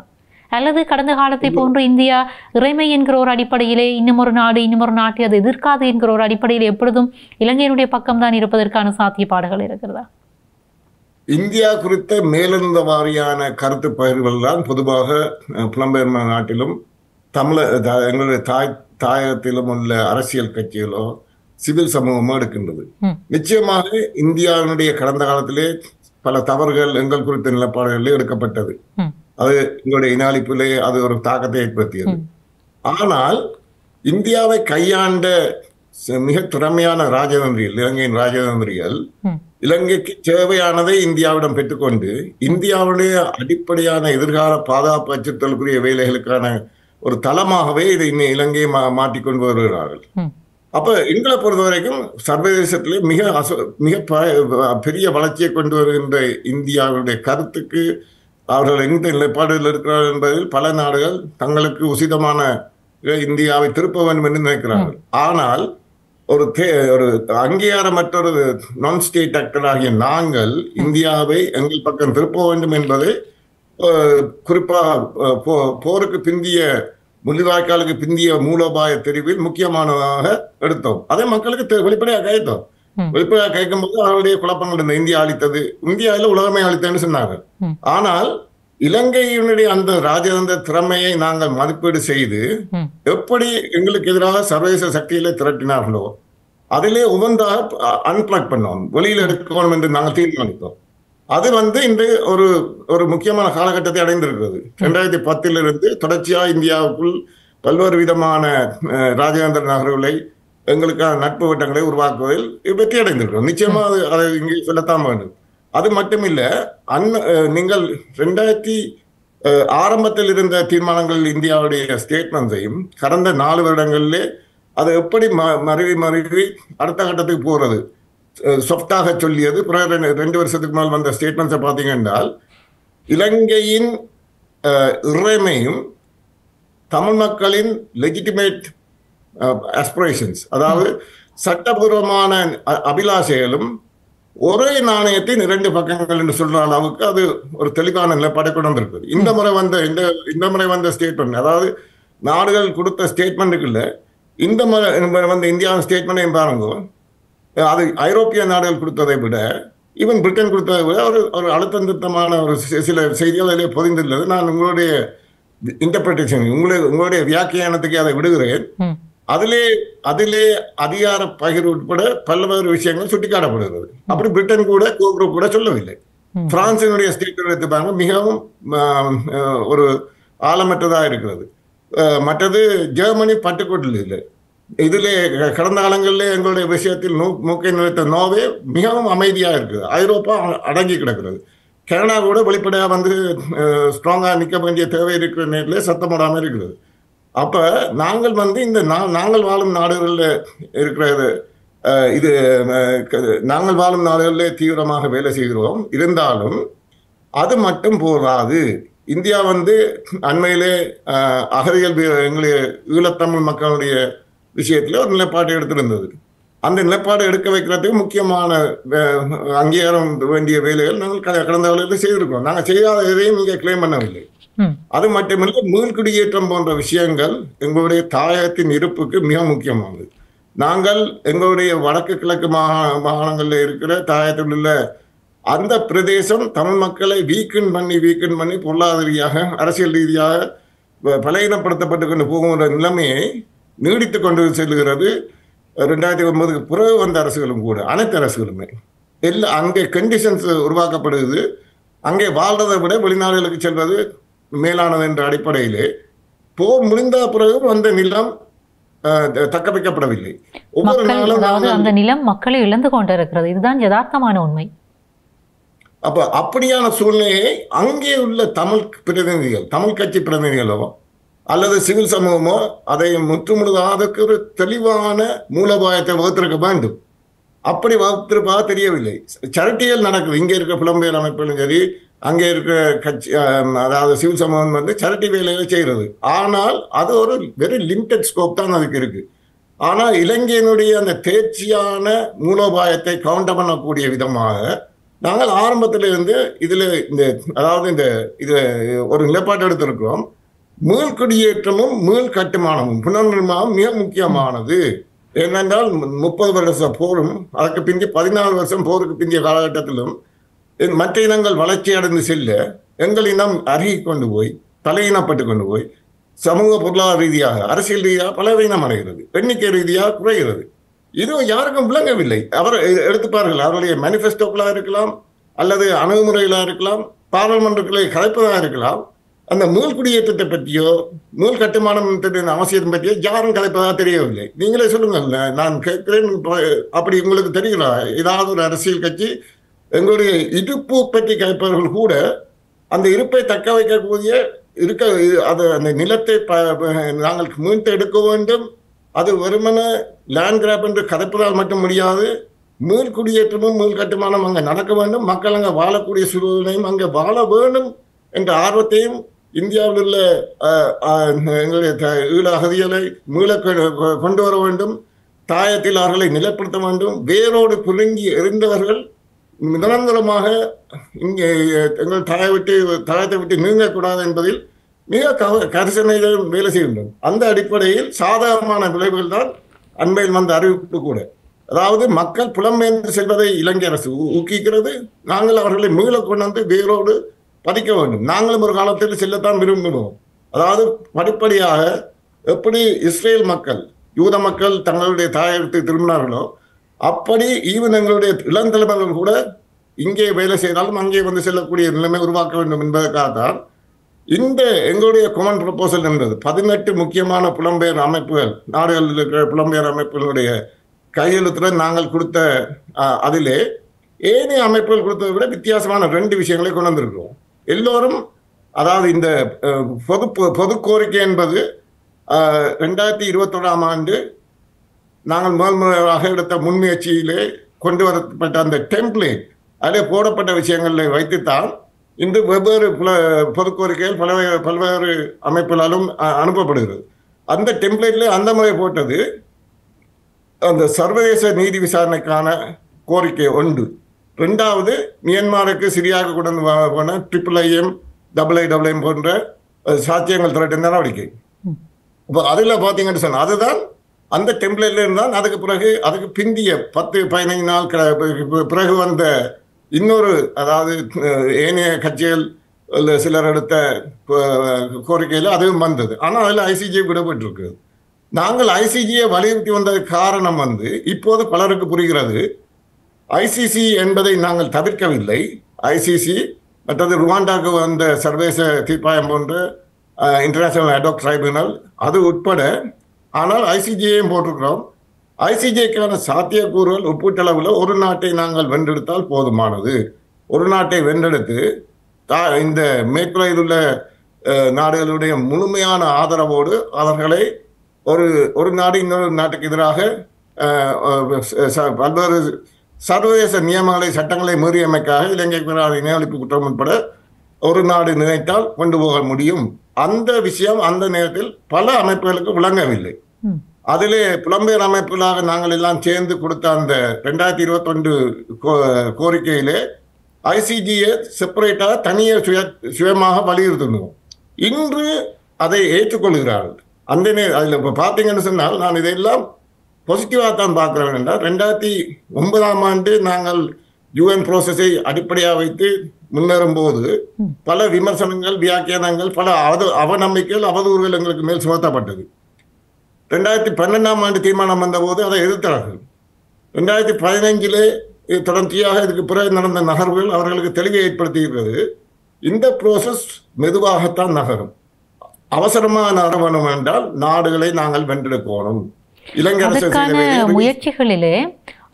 அல்லது கடந்த காலத்தை போன்று இந்தியா இறைமை என்கிற ஒரு அடிப்படையிலே இன்னும் ஒரு நாட்டை அது எதிர்க்காது என்கிற ஒரு அடிப்படையில் எப்பொழுதும் இலங்கையினுடைய பக்கம்தான் இருப்பதற்கான சாத்தியப்பாடுகள் இருக்கிறதா? இந்தியா குறித்த மேலிருந்த வாரியான கருத்து பகிர்வுகள் தான் பொதுவாக புலம்பெயர் நாட்டிலும் எங்களுடைய தாயகத்திலும் உள்ள அரசியல் கட்சிகளோ சிவில் சமூகமோ எடுக்கின்றது. நிச்சயமாக இந்தியாவினுடைய கடந்த காலத்திலே பல தவறுகள் எங்கள் குறித்த நிலப்பாடுகளிலே எடுக்கப்பட்டது. அது எங்களுடைய இனாளிப்பிலே அது ஒரு தாக்கத்தை ஏற்படுத்தியது. ஆனால் இந்தியாவை கையாண்ட மிக திறமையான ராஜதந்திரிகள், இலங்கையின் ராஜதந்திரிகள் இலங்கைக்கு தேவையானதை இந்தியாவிடம் பெற்றுக்கொண்டு இந்தியாவுடைய அடிப்படையான எதிர்கால பாதுகாப்பு அச்சுறுத்தலுக்குரிய வேலைகளுக்கான ஒரு தளமாகவே இதை இலங்கையை மாற்றிக்கொண்டு வருகிறார்கள். அப்ப எங்களை பொறுத்த வரைக்கும் சர்வதேசத்திலே மிக பெரிய வளர்ச்சியை கொண்டு வருகின்ற இந்தியாவுடைய கருத்துக்கு அவர்கள் எந்த நிலைப்பாடுகள் இருக்கிறார்கள் என்பதில் பல நாடுகள் தங்களுக்கு உசிதமான இந்தியாவை திருப்ப வேண்டும் என்று நினைக்கிறார்கள். ஆனால் ஒரு அங்கீகாரமற்ற ஒரு நான் ஸ்டேட் ஆக்டர் ஆகிய நாங்கள் இந்தியாவை எங்கள் பக்கம் திருப்ப வேண்டும் என்பதை குறிப்பாக போருக்கு பிந்திய முள்ளிவாய்க்காலுக்கு பிந்திய மூலோபாய தெரிவில் முக்கியமானதாக எடுத்தோம். அதை மக்களுக்கு வெளிப்படையாக கேட்டோம். வெளிப்படையாக கேட்கும் போது அவருடைய குழப்பங்கள் இருந்த இந்தியா அளித்தது, இந்தியாவில் உலகமே அளித்ததுன்னு சொன்னாங்க. ஆனால் இலங்கையினுடைய அந்த ராஜதந்திர திறமையை நாங்கள் மதிப்பீடு செய்து எப்படி எங்களுக்கு எதிராக சர்வதேச சக்திகளை திரட்டினார்களோ அதிலே உகந்தாக அன்பிளக் பண்ணோம், வெளியில் எடுக்கணும் என்று நாங்கள் தீர்மானித்தோம். அது இன்று ஒரு முக்கியமான காலகட்டத்தை அடைந்திருக்கிறது. 2010 தொடர்ச்சியாக இந்தியாவுக்குள் பல்வேறு விதமான ராஜதந்திர நகர்வுகளை எங்களுக்கான நட்பு வட்டங்களை உருவாக்குவதில் வெற்றி அடைந்திருக்கிறோம். நிச்சயமாக அதை இங்கே சொல்லத்தான் வேண்டும். அது மட்டுமில்ல, நீங்கள் 2000 ஆரம்பத்தில் இருந்த தீர்மானங்கள் இந்தியாவுடைய ஸ்டேட்மெண்ட்ஸையும் கடந்த 4 வருடங்களிலே அதை எப்படி மருவி அடுத்த கட்டத்துக்கு போறது சொஃப்டாக சொல்லியது. 2 வருஷத்துக்கு மேல் வந்த ஸ்டேட்மெண்ட்ஸை பார்த்தீங்க என்றால் இலங்கையின் இறைமையும் தமிழ் மக்களின் லெஜிட்டிமேட் ஆஸ்பிரேஷன்ஸ், அதாவது சட்டபூர்வமான அபிலாஷைகளும் ஒரே நாணயத்தின் 2 பக்கங்கள் என்று சொல்ற அளவுக்கு அது ஒரு தெளிவான நிலைப்பாடை கொண்டு வந்திருக்குது. இந்த முறை வந்த ஸ்டேட்மெண்ட், அதாவது நாடுகள் கொடுத்த ஸ்டேட்மெண்ட்டுக்குள்ள இந்த முறை இந்தியாவின் ஸ்டேட்மெண்ட்டையும் பாருங்க, அது ஐரோப்பிய நாடுகள் கொடுத்ததை விட ஈவன் பிரிட்டன் கொடுத்ததை விட ஒரு அழுத்தம் திருத்தமான ஒரு சில செய்திகள் அதிலே பொதிந்துள்ளது. நான் உங்களுடைய இன்டர்பிரேஷன், உங்களுடைய வியாக்கியானத்துக்கு அதை விடுகிறேன். அதிலே அதிகார பகிர்வு உட்பட பல்வேறு விஷயங்கள் சுட்டிக்காட்டப்படுகிறது. அப்படி பிரிட்டன் கூட கோக்ரூப் கூட சொல்லவில்லை. பிரான்சினுடைய ஸ்டேட்மெண்ட் எடுத்து பாருங்க, மிகவும் ஒரு ஆழமற்றதாக இருக்கிறது. மற்றது ஜெர்மனி பட்டுக்கோட்டில் இல்லை. இதிலே கடந்த காலங்களில் எங்களுடைய விஷயத்தில் மூக்கை நிறுத்த நோவே மிகவும் அமைதியாக இருக்குது. ஐரோப்பா அடங்கி கிடக்கிறது. கனடா கூட வெளிப்படையாக ஸ்ட்ராங்காக நிற்க வேண்டிய தேவை இருக்கிற நேரத்தில் சத்தம் போடாமல் இருக்கிறது. அப்போ நாங்கள் இந்த நாங்கள் வாழும் நாடுகளில் இருக்கிறது, இது நாங்கள் வாழும் நாடுகளில் தீவிரமாக வேலை செய்கிறோம். இருந்தாலும் அது மட்டும் போதாது. இந்தியா அண்மையிலே அகதிகள் எங்களுடைய ஈழத்தமிழ் மக்களுடைய விஷயத்தில் ஒரு நிலைப்பாட்டை எடுத்திருந்தது. அந்த நிலைப்பாடு எடுக்க வைக்கிறதுக்கு முக்கியமான அங்கீகாரம் வேண்டிய வேலைகள் நாங்கள் கடந்த காலத்தில் செய்திருக்கோம். நாங்கள் செய்யாத எதையும் இங்கே கிளைம் பண்ணவில்லை. அது மட்டுமில்லை, மீள்குடியேற்றம் போன்ற விஷயங்கள் எங்களுடைய தாயகத்தின் இருப்புக்கு மிக முக்கியமானது. நாங்கள் எங்களுடைய வடக்கு கிழக்கு மாகாணங்களில் இருக்கிற தாயகத்தில் உள்ள அந்த பிரதேசம் தமிழ் மக்களை வீக்கன் பண்ணி பொருளாதார ரீதியாக அரசியல் ரீதியாக பலகீனப்படுத்தப்பட்டு கொண்டு போகிற நிலைமையை நீடித்து கொண்டு செல்கிறது. 2009 பிறகு வந்த அரசுகளும் கூட, அனைத்து அரசுகளுமே அங்கே கண்டிஷன்ஸ் உருவாக்கப்படுது. அங்கே வாழ்றதை விட வெளிநாடுகளுக்கு செல்வது மேலானது என்ற அடிப்படையிலே போர் முடிந்த பிறகு அந்த நிலம் தக்க வைக்கப்படவில்லை. ஒவ்வொரு நாளும் அந்த நிலம் மக்களை இழந்து கொண்டிருக்கிறது. இதுதான் யதார்த்தமான உண்மை. அப்ப அப்படியான சூழ்நிலையை அங்கே உள்ள தமிழ் பிரதிநிதிகள், தமிழ் கட்சி பிரதிநிதிகளோ அல்லது சிவில் சமூகமோ அதை முற்றுமுழுதாக அதற்கு ஒரு தெளிவான மூலோபாயத்தை வகுத்திருக்க வேண்டும். அப்படி வகுத்திருப்பதாக தெரியவில்லை. சரிட்டிகள் நடக்குது. இங்கே இருக்கிற புலம்பெயர் அமைப்புகளும் சரி, அங்கே இருக்கிற கட்சி, அதாவது சிவில் சமூகம் சரிட்டி வேலைகளை செய்கிறது. ஆனால் அது ஒரு வெரி லிமிடெட் ஸ்கோப் தான் அதுக்கு இருக்கு. ஆனால் இலங்கையினுடைய அந்த தேர்ச்சியான மூலோபாயத்தை கவுண்டர் பண்ணக்கூடிய விதமாக நாங்கள் ஆரம்பத்திலிருந்து இதில் ஒரு நிலைப்பாடு எடுத்திருக்கிறோம். மீள்குடியேற்றமும் மீள் கட்டுமானமும் புனர்நிர்மாணம் மிக முக்கியமானது. ஏனென்றால் 30 வருஷ போரும் அதற்கு பிந்தைய 14 வருஷம் போருக்கு பிந்தைய காலகட்டத்திலும் மற்ற இனங்கள் வளர்ச்சி அடைந்து செல்ல எங்கள் இனம் அருகி கொண்டு போய் தலையினப்பட்டு கொண்டு போய் சமூக பொருளாதார ரீதியாக அரசியல் ரீதியாக பலவீனம் அடைகிறது, எண்ணிக்கை ரீதியாக குறைகிறது. இது யாருக்கும் விளங்கவில்லை. அவர் எடுத்துப்பார்கள், அவருடைய மேனிஃபெஸ்டோக்களாக இருக்கலாம் அல்லது அணுகுமுறைகளாக இருக்கலாம், பாராளுமன்றங்களை கலைப்பதாக இருக்கலாம். அந்த மீள் குடியேற்றத்தை பற்றியோ மீள் கட்டுமானம் அவசியத்தை பற்றியோ யாரும் கலைப்பதாக தெரியவில்லை. நீங்களே சொல்லுங்கள், நான் கேட்கிறேன். அப்படி உங்களுக்கு தெரியுங்களா ஏதாவது ஒரு அரசியல் கட்சி எங்களுடைய இருப்பு பற்றி கலைப்பவர்கள் கூட அந்த இருப்பை தக்க வைக்கக்கூடிய அந்த நிலத்தை நாங்கள் மீட்டு எடுக்க வேண்டும், அது வெறுமன லேண்ட் கிராப் என்று கதைப்பதால் மட்டும் முடியாது. மீள் குடியேற்றமும் மீள் கட்டுமானம் அங்கே நடக்க வேண்டும், மக்கள் அங்கே வாழக்கூடிய சூழலையும் அங்கே வாழ வேண்டும் என்ற ஆர்வத்தையும் இந்தியாவில் உள்ள எங்களுடைய ஈழ அகதிகளை மீள கொண்டு வர வேண்டும், தாயத்தில் அவர்களை நிலைப்படுத்த வேண்டும். வேரோடு புழுங்கி எறிந்தவர்கள் நிரந்தரமாக இங்கே எங்கள் தாயத்தை விட்டு நீங்கக்கூடாது என்பதில் மிக கரிசனையுடன் வேலை செய்ய வேண்டும். அந்த அடிப்படையில் சாதகமான விளைவுகள் தான் அண்மையில் வந்த அறிவிப்பு கூட. அதாவது மக்கள் புலம்பெயர்ந்து செல்வதை இலங்கை அரசு ஊக்குவிக்கிறது. நாங்கள் அவர்களை மீள கொண்டு வந்து வேரோடு பதிக்க வேண்டும். நாங்களும் ஒரு காலத்தில் செல்லத்தான் விரும்புகிறோம். அதாவது படிப்படியாக எப்படி இஸ்ரேல் மக்கள் யூத மக்கள் தங்களுடைய தாயகத்தை திரும்பினார்களோ அப்படி ஈவன் எங்களுடைய இளந்தலைவர்கள் கூட இங்கே வேலை செய்தாலும் அங்கே வந்து செல்லக்கூடிய நிலைமை உருவாக்க வேண்டும் என்பதற்காகத்தான் இந்த எங்களுடைய கொமன் ப்ரொபோசல் என்பது 18 முக்கியமான புலம்பெயர் அமைப்புகள், நாடுகளில் இருக்கிற புலம்பெயர் அமைப்புகளுடைய கையெழுத்துடன் நாங்கள் கொடுத்த அதிலே ஏனைய அமைப்புகள் கொடுத்ததை விட வித்தியாசமான 2 விஷயங்களை கொண்டு வந்திருக்கிறோம். எல்லோரும் அதாவது இந்த பொது கோரிக்கை என்பது 2021ஆம் ஆண்டு நாங்கள் முதன்முறையாக எடுத்த முன்முயற்சியிலே கொண்டு வரப்பட்ட அந்த டெம்ப்ளேட் அதில் போடப்பட்ட விஷயங்களை வைத்துத்தான் இன்று வெவ்வேறு பொது கோரிக்கைகள் பல்வேறு அமைப்புகளாலும் அனுப்பப்படுகிறது. அந்த டெம்ப்ளேட்ல அந்த முறை போட்டது அந்த சர்வதேச நீதி விசாரணைக்கான கோரிக்கை 1. 2வது மியான்மருக்கு சிரியாவுக்கு கொண்டு போன IIIM IIIM போன்ற சாத்தியங்கள் திரட்டும் நடவடிக்கை. இப்போ அதில் பார்த்தீங்கன்னு சொன்னால் அதுதான் அந்த டெம்ப்ளேட்ல இருந்தால் அதுக்கு பிந்திய 10-15 நாள் பிறகு வந்த இன்னொரு, அதாவது ஏனைய கட்சிகள் சிலர் எடுத்த கோரிக்கையில் அதுவும் வந்தது. ஆனால் அதில் ICJ விடப்பட்டிருக்கு. நாங்கள் ICJயை வலியுறுத்தி வந்த காரணம் இப்போது பலருக்கு புரிகிறது. ICC என்பதை நாங்கள் தவிர்க்கவில்லை. ICC மற்றது ருவாண்டாவுக்கு வந்த சர்வதேச தீர்ப்பாயம் போன்ற இன்டர்நேஷனல் அடாக் ட்ரைபுனல் அது உட்பட. ஆனால் ICJயையும் போட்டிருக்கிறோம். ICJக்கான சாத்தியக்கூறுகள் ஒப்பீட்டளவில் ஒரு நாட்டை நாங்கள் வென்றெடுத்தால் போதுமானது. ஒரு நாட்டை வென்றெடுத்து இந்த மேற்குலகில் உள்ள நாடுகளுடைய முழுமையான ஆதரவோடு அவர்களை ஒரு நாடு இன்னொரு நாட்டுக்கு எதிராக பல்வேறு சர்வதேச நியமங்களை சட்டங்களை மீறியமைக்காக இலங்கைக்கு எதிராக இனஅழிப்பு குற்றம் உட்பட ஒரு நாடு நினைத்தால் கொண்டு போக முடியும். அந்த விஷயம் அந்த நேரத்தில் பல அமைப்புகளுக்கு விளங்கவில்லை. அதிலே புலம்பெயர் அமைப்புகளாக நாங்கள் எல்லாம் சேர்ந்து கொடுத்த அந்த 2021 கோரிக்கையிலே ICJயை செப்பரேட்டாக தனியாக சுயமாக வலியுறுத்தணும். இன்று அதை ஏற்றுக்கொள்கிறார்கள். அந்த அதில் இப்போ பார்த்தீங்கன்னு சொன்னால் நான் இதையெல்லாம் பாசிட்டிவாக தான் பார்க்குறேன். என்றால் 2009ஆம் ஆண்டு நாங்கள் UN ப்ரோசஸை அடிப்படையாக வைத்து முன்னேறும் போது பல விமர்சனங்கள், வியாக்கியானங்கள், பல அவநம்பிக்கைகள், அவதூறுகள் எங்களுக்கு மேல் சுமத்தப்பட்டது. 2012ஆம் ஆண்டு தீர்மானம் வந்தபோது அதை எதிர்த்தார்கள். 2015 தொடர்ச்சியாக இதுக்கு பிறகு நடந்த நகர்வுகள் அவர்களுக்கு தெளிவை ஏற்படுத்தியிருக்கிறது. இந்த ப்ரோசஸ் மெதுவாகத்தான் நகரும். அவசரமாக நகர வேண்டும் என்றால் நாடுகளை நாங்கள் வென்றெடுக்கணும். அதற்கான முயற்சிகளிலே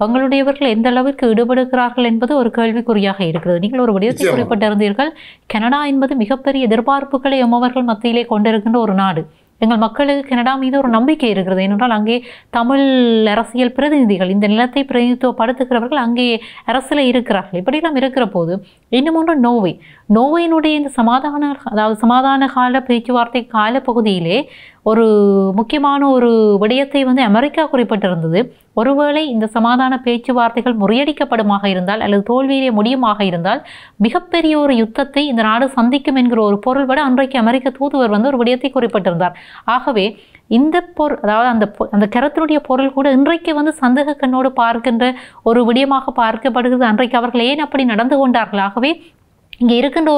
உங்களுடையவர்கள் எந்த அளவிற்கு ஈடுபடுகிறார்கள் என்பது ஒரு கேள்விக்குறியாக இருக்கிறது. நீங்கள் ஒரு விடயத்தை குறிப்பிட்டிருந்தீர்கள், கனடா என்பது மிகப்பெரிய எதிர்பார்ப்புகளை எம்மவர்கள் மத்தியிலே கொண்டிருக்கின்ற ஒரு நாடு. எங்கள் மக்களுக்கு கனடா மீது ஒரு நம்பிக்கை இருக்கிறது. ஏனென்றால் அங்கே தமிழ் அரசியல் பிரதிநிதிகள், இந்த நிலத்தை பிரதிநிதித்துவப்படுத்துகிறவர்கள் அங்கே அரசில் இருக்கிறார்கள். இப்படியெல்லாம் இருக்கிற போது இன்னும் ஒன்று நோர்வேயினுடைய இந்த சமாதான கால பேச்சுவார்த்தை காலப்பகுதியிலே ஒரு முக்கியமான ஒரு விடயத்தை வந்து அமெரிக்கா குறிப்பிட்டிருந்தது. ஒருவேளை இந்த சமாதான பேச்சுவார்த்தைகள் முறியடிக்கப்படுமாக இருந்தால் அல்லது தோல்வியிலே முடியுமாக இருந்தால் மிகப்பெரிய ஒரு யுத்தத்தை இந்த நாடு சந்திக்கும் என்கிற ஒரு பொருள் விட அன்றைக்கு அமெரிக்க தூதுவர் வந்து ஒரு விடயத்தை குறிப்பிட்டிருந்தார். ஆகவே இந்த அதாவது அந்த கருத்தினுடைய பொருள் கூட இன்றைக்கு வந்து சந்தேக கண்ணோடு பார்க்கின்ற ஒரு விடயமாக பார்க்கப்படுகிறது. அன்றைக்கு அவர்கள் ஏன் அப்படி நடந்து கொண்டார்கள்? ஆகவே இங்கே இருக்கின்ற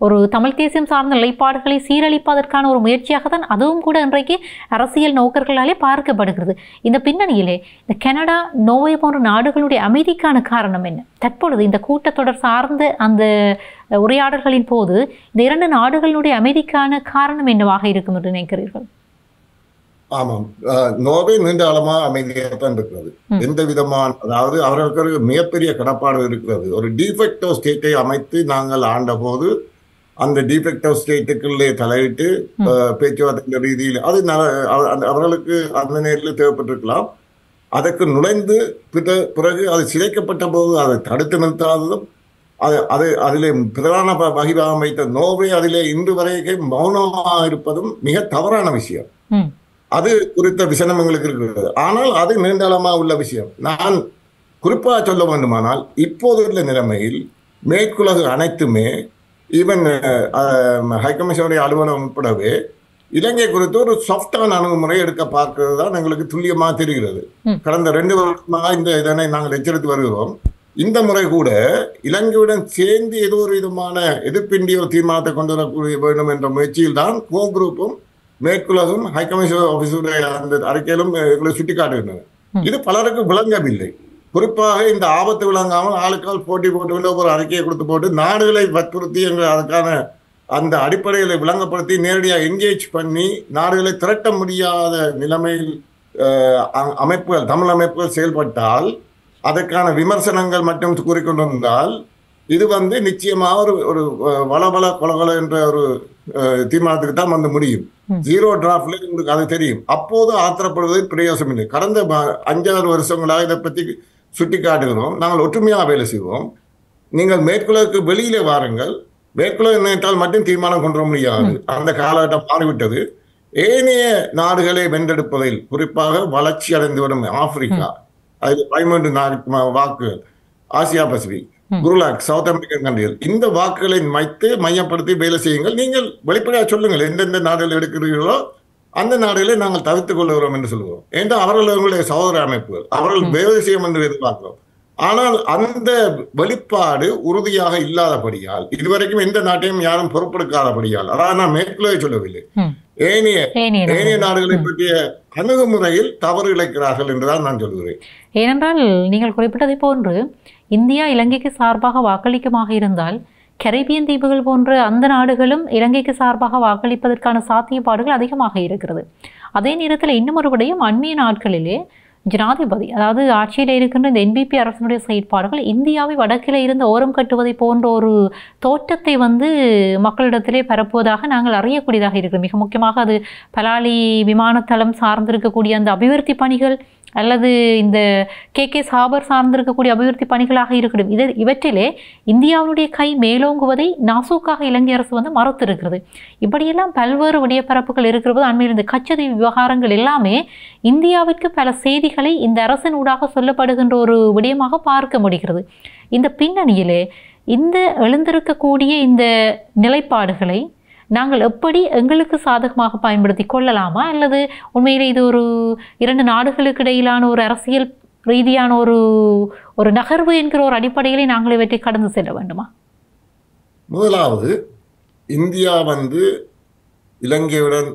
ஒரு தமிழ் தேசியம் சார்ந்த நிலைப்பாடுகளை சீரழிப்பதற்கான ஒரு முயற்சியாக தான் அதுவும் கூட இன்றைக்கு அரசியல் நோக்கர்களாலே பார்க்கப்படுகிறது. இந்த பின்னணியிலே இந்த கனடா, நோர்வே போன்ற நாடுகளுடைய அமைதிக்கான காரணம் என்ன? தற்பொழுது இந்த கூட்டத்தொடர் சார்ந்த அந்த உரையாடல்களின் போது இந்த 2 நாடுகளுடைய அமைதிக்கான காரணம் என்னவாக இருக்கும் என்று நினைக்கிறீர்கள்? ஆமாம், நோர்வே நீண்ட காலமாக அமைதியாகத்தான் இருக்கிறது. எந்த விதமான, அதாவது அவர்களுக்கு மிகப்பெரிய கடப்பாடு இருக்கிறது. ஒரு டிஃபெக்டோ ஸ்டேட்டை அமைத்து நாங்கள் ஆண்ட போது அந்த டிஃபெக்டோ ஸ்டேட்டுக்குள்ளே தலையிட்டு பேச்சுவார்த்தை ரீதியில் அது அவர்களுக்கு அந்த நேரத்தில் தேவைப்பட்டிருக்கலாம். அதற்கு நுழைந்து பிறகு அது சிதைக்கப்பட்ட போது அதை தடுத்து நிறுத்தாததும் அதிலே பிரதான வகிவாக வைத்த நோர்வே அதிலே இன்று வரைக்கும் மௌனமாக இருப்பதும் மிக தவறான விஷயம். அது குறித்த விசனம் எங்களுக்கு இருக்கிறது. ஆனால் அது நீண்டகாலமாக உள்ள விஷயம். நான் குறிப்பாக சொல்ல வேண்டுமானால் இப்போது உள்ள நிலைமையில் மேற்குலகு அனைத்துமே ஈவன் ஹைகமிஷனுடைய அலுவலகம் உட்படவே இலங்கை குறித்து ஒரு சாஃப்டான அணுகுமுறை எடுக்க பார்க்கிறது தான் எங்களுக்கு துல்லியமாக தெரிகிறது. கடந்த 2 வருடமாக இந்த இதனை நாங்கள் எச்சரித்து வருகிறோம். இந்த முறை கூட இலங்கையுடன் சேர்ந்து ஏதோ ஒரு விதமான எதிர்ப்பின்றி ஒரு தீர்மானத்தை கொண்டு வரக்கூடிய வேண்டும் என்ற முயற்சியில் தான் கோ குரூப்பும் மேற்குலகும் ஹைகமிஷன் ஆபீஸுடைய அந்த அறிக்கையிலும் எங்களை சுட்டிக்காட்டுகின்றன. இது பலருக்கு விளங்கவில்லை. குறிப்பாக இந்த ஆபத்து விளங்காமல் ஆளுக்கால் போட்டி போட்டு ஒரு அறிக்கையை கொடுத்து போட்டு நாடுகளை வற்புறுத்தி எங்கள் அதுக்கான அந்த அடிப்படைகளை விளங்கப்படுத்தி நேரடியாக என்கேஜ் பண்ணி நாடுகளை திரட்ட முடியாத நிலைமையில் அமைப்புகள், தமிழ் அமைப்புகள் செயல்பட்டால் அதற்கான விமர்சனங்கள் மட்டும் கூறிக்கொண்டிருந்தால் இது வந்து நிச்சயமாக ஒரு வளவள கொலகொல என்ற ஒரு தீர்மானத்துக்கு தான் வந்து முடியும். 0 டிராஃப்ட்ல உங்களுக்கு அது தெரியும். அப்போது ஆத்திரப்படுவது பிரயோசனம் இல்லை. கடந்த 5-6 வருஷங்களாக இதை பற்றி சுட்டி காட்டுகிறோம். நாங்கள் ஒற்றுமையாக வேலை செய்வோம். நீங்கள் மேற்குலகுக்கு வெளியிலே வாருங்கள். மேற்குலகு நினைத்தால் மட்டும் தீர்மானம் கொண்டு வர முடியாது. அந்த காலகட்டம் மாறிவிட்டது. ஏனைய நாடுகளை வென்றெடுப்பதில் குறிப்பாக வளர்ச்சி அடைந்து வரும் ஆப்பிரிக்கா, அது 13 வாக்குகள், ஆசியா பசிபிக், குருலாக், சவுத் அமெரிக்கன் கண்ட்ரிகள், இந்த வாக்குகளை மையப்படுத்தி வேலை செய்யுங்கள். நீங்கள் வெளிப்படையாக சொல்லுங்கள் எந்தெந்த நாடுகள் எடுக்கிறீர்களோ அந்த நாடுகளை நாங்கள் தவிர்த்துக் கொள்ளுகிறோம் என்று சொல்லுவோம். ஏன்னா அவர்கள் அவர்களுடைய சகோதர அமைப்புகள், அவர்கள் வேலை செய்யும் என்று எதிர்பார்க்கிறோம். ஆனால் அந்த வெளிப்பாடு உறுதியாக இல்லாதபடியால் இதுவரைக்கும் எந்த நாட்டையும் யாரும் பொறுப்பெடுக்காதபடியால், அதாவது நான் மேற்குலகை சொல்லவில்லை, ஏனைய நாடுகளை பற்றிய அணுகுமுறையில் தவறு இழைக்கிறார்கள் என்றுதான் நான் சொல்கிறேன். ஏனென்றால் நீங்கள் குறிப்பிட்டதை போன்று இந்தியா இலங்கைக்கு சார்பாக வாக்களிக்குமாக இருந்தால் கரீபியன் தீவுகள் போன்ற அந்த நாடுகளும் இலங்கைக்கு சார்பாக வாக்களிப்பதற்கான சாத்தியப்பாடுகள் அதிகமாக இருக்கிறது. அதே நேரத்தில் இன்னும் ஒரு விடயம், அண்மைய நாட்களிலே ஜனாதிபதி, அதாவது ஆட்சியில் இருக்கின்ற இந்த NPP அரசினுடைய செயற்பாடுகள் இந்தியாவை வடக்கில் இருந்து ஓரம் கட்டுவதை போன்ற ஒரு தோற்றத்தை வந்து மக்களிடத்திலே பரப்புவதாக நாங்கள் அறியக்கூடியதாக இருக்கிறோம். மிக முக்கியமாக அது பலாலி விமானத்தளம் சார்ந்திருக்கக்கூடிய அந்த அபிவிருத்தி பணிகள் அல்லது இந்த KK சாபர் சார்ந்திருக்கக்கூடிய அபிவிருத்தி பணிகளாக இருக்கட்டும், இவற்றிலே இந்தியாவுடைய கை மேலோங்குவதை நாசூக்காக இலங்கை அரசு வந்து மறுத்திருக்கிறது. இப்படியெல்லாம் பல்வேறு விடயப்பரப்புகள் இருக்கிறது. அண்மையில் இந்த கச்சதீவு விவகாரங்கள் எல்லாமே இந்தியாவிற்கு பல செய்திகளை இந்த அரசின் ஊடாக சொல்லப்படுகின்ற ஒரு விடயமாக பார்க்க முடிகிறது. இந்த பின்னணியிலே இந்த எழுந்திருக்கக்கூடிய இந்த நிலைப்பாடுகளை நாங்கள் எப்படி எங்களுக்கு சாதகமாக பயன்படுத்தி கொள்ளலாமா, அல்லது உண்மையிலே இது ஒரு 2 நாடுகளுக்கு இடையிலான ஒரு அரசியல் ரீதியான ஒரு நகர்வு என்கிற ஒரு அடிப்படையிலே நாங்கள் இவற்றை கடந்து செல்ல வேண்டுமா? முதலாவது, இந்தியா வந்து இலங்கையுடன்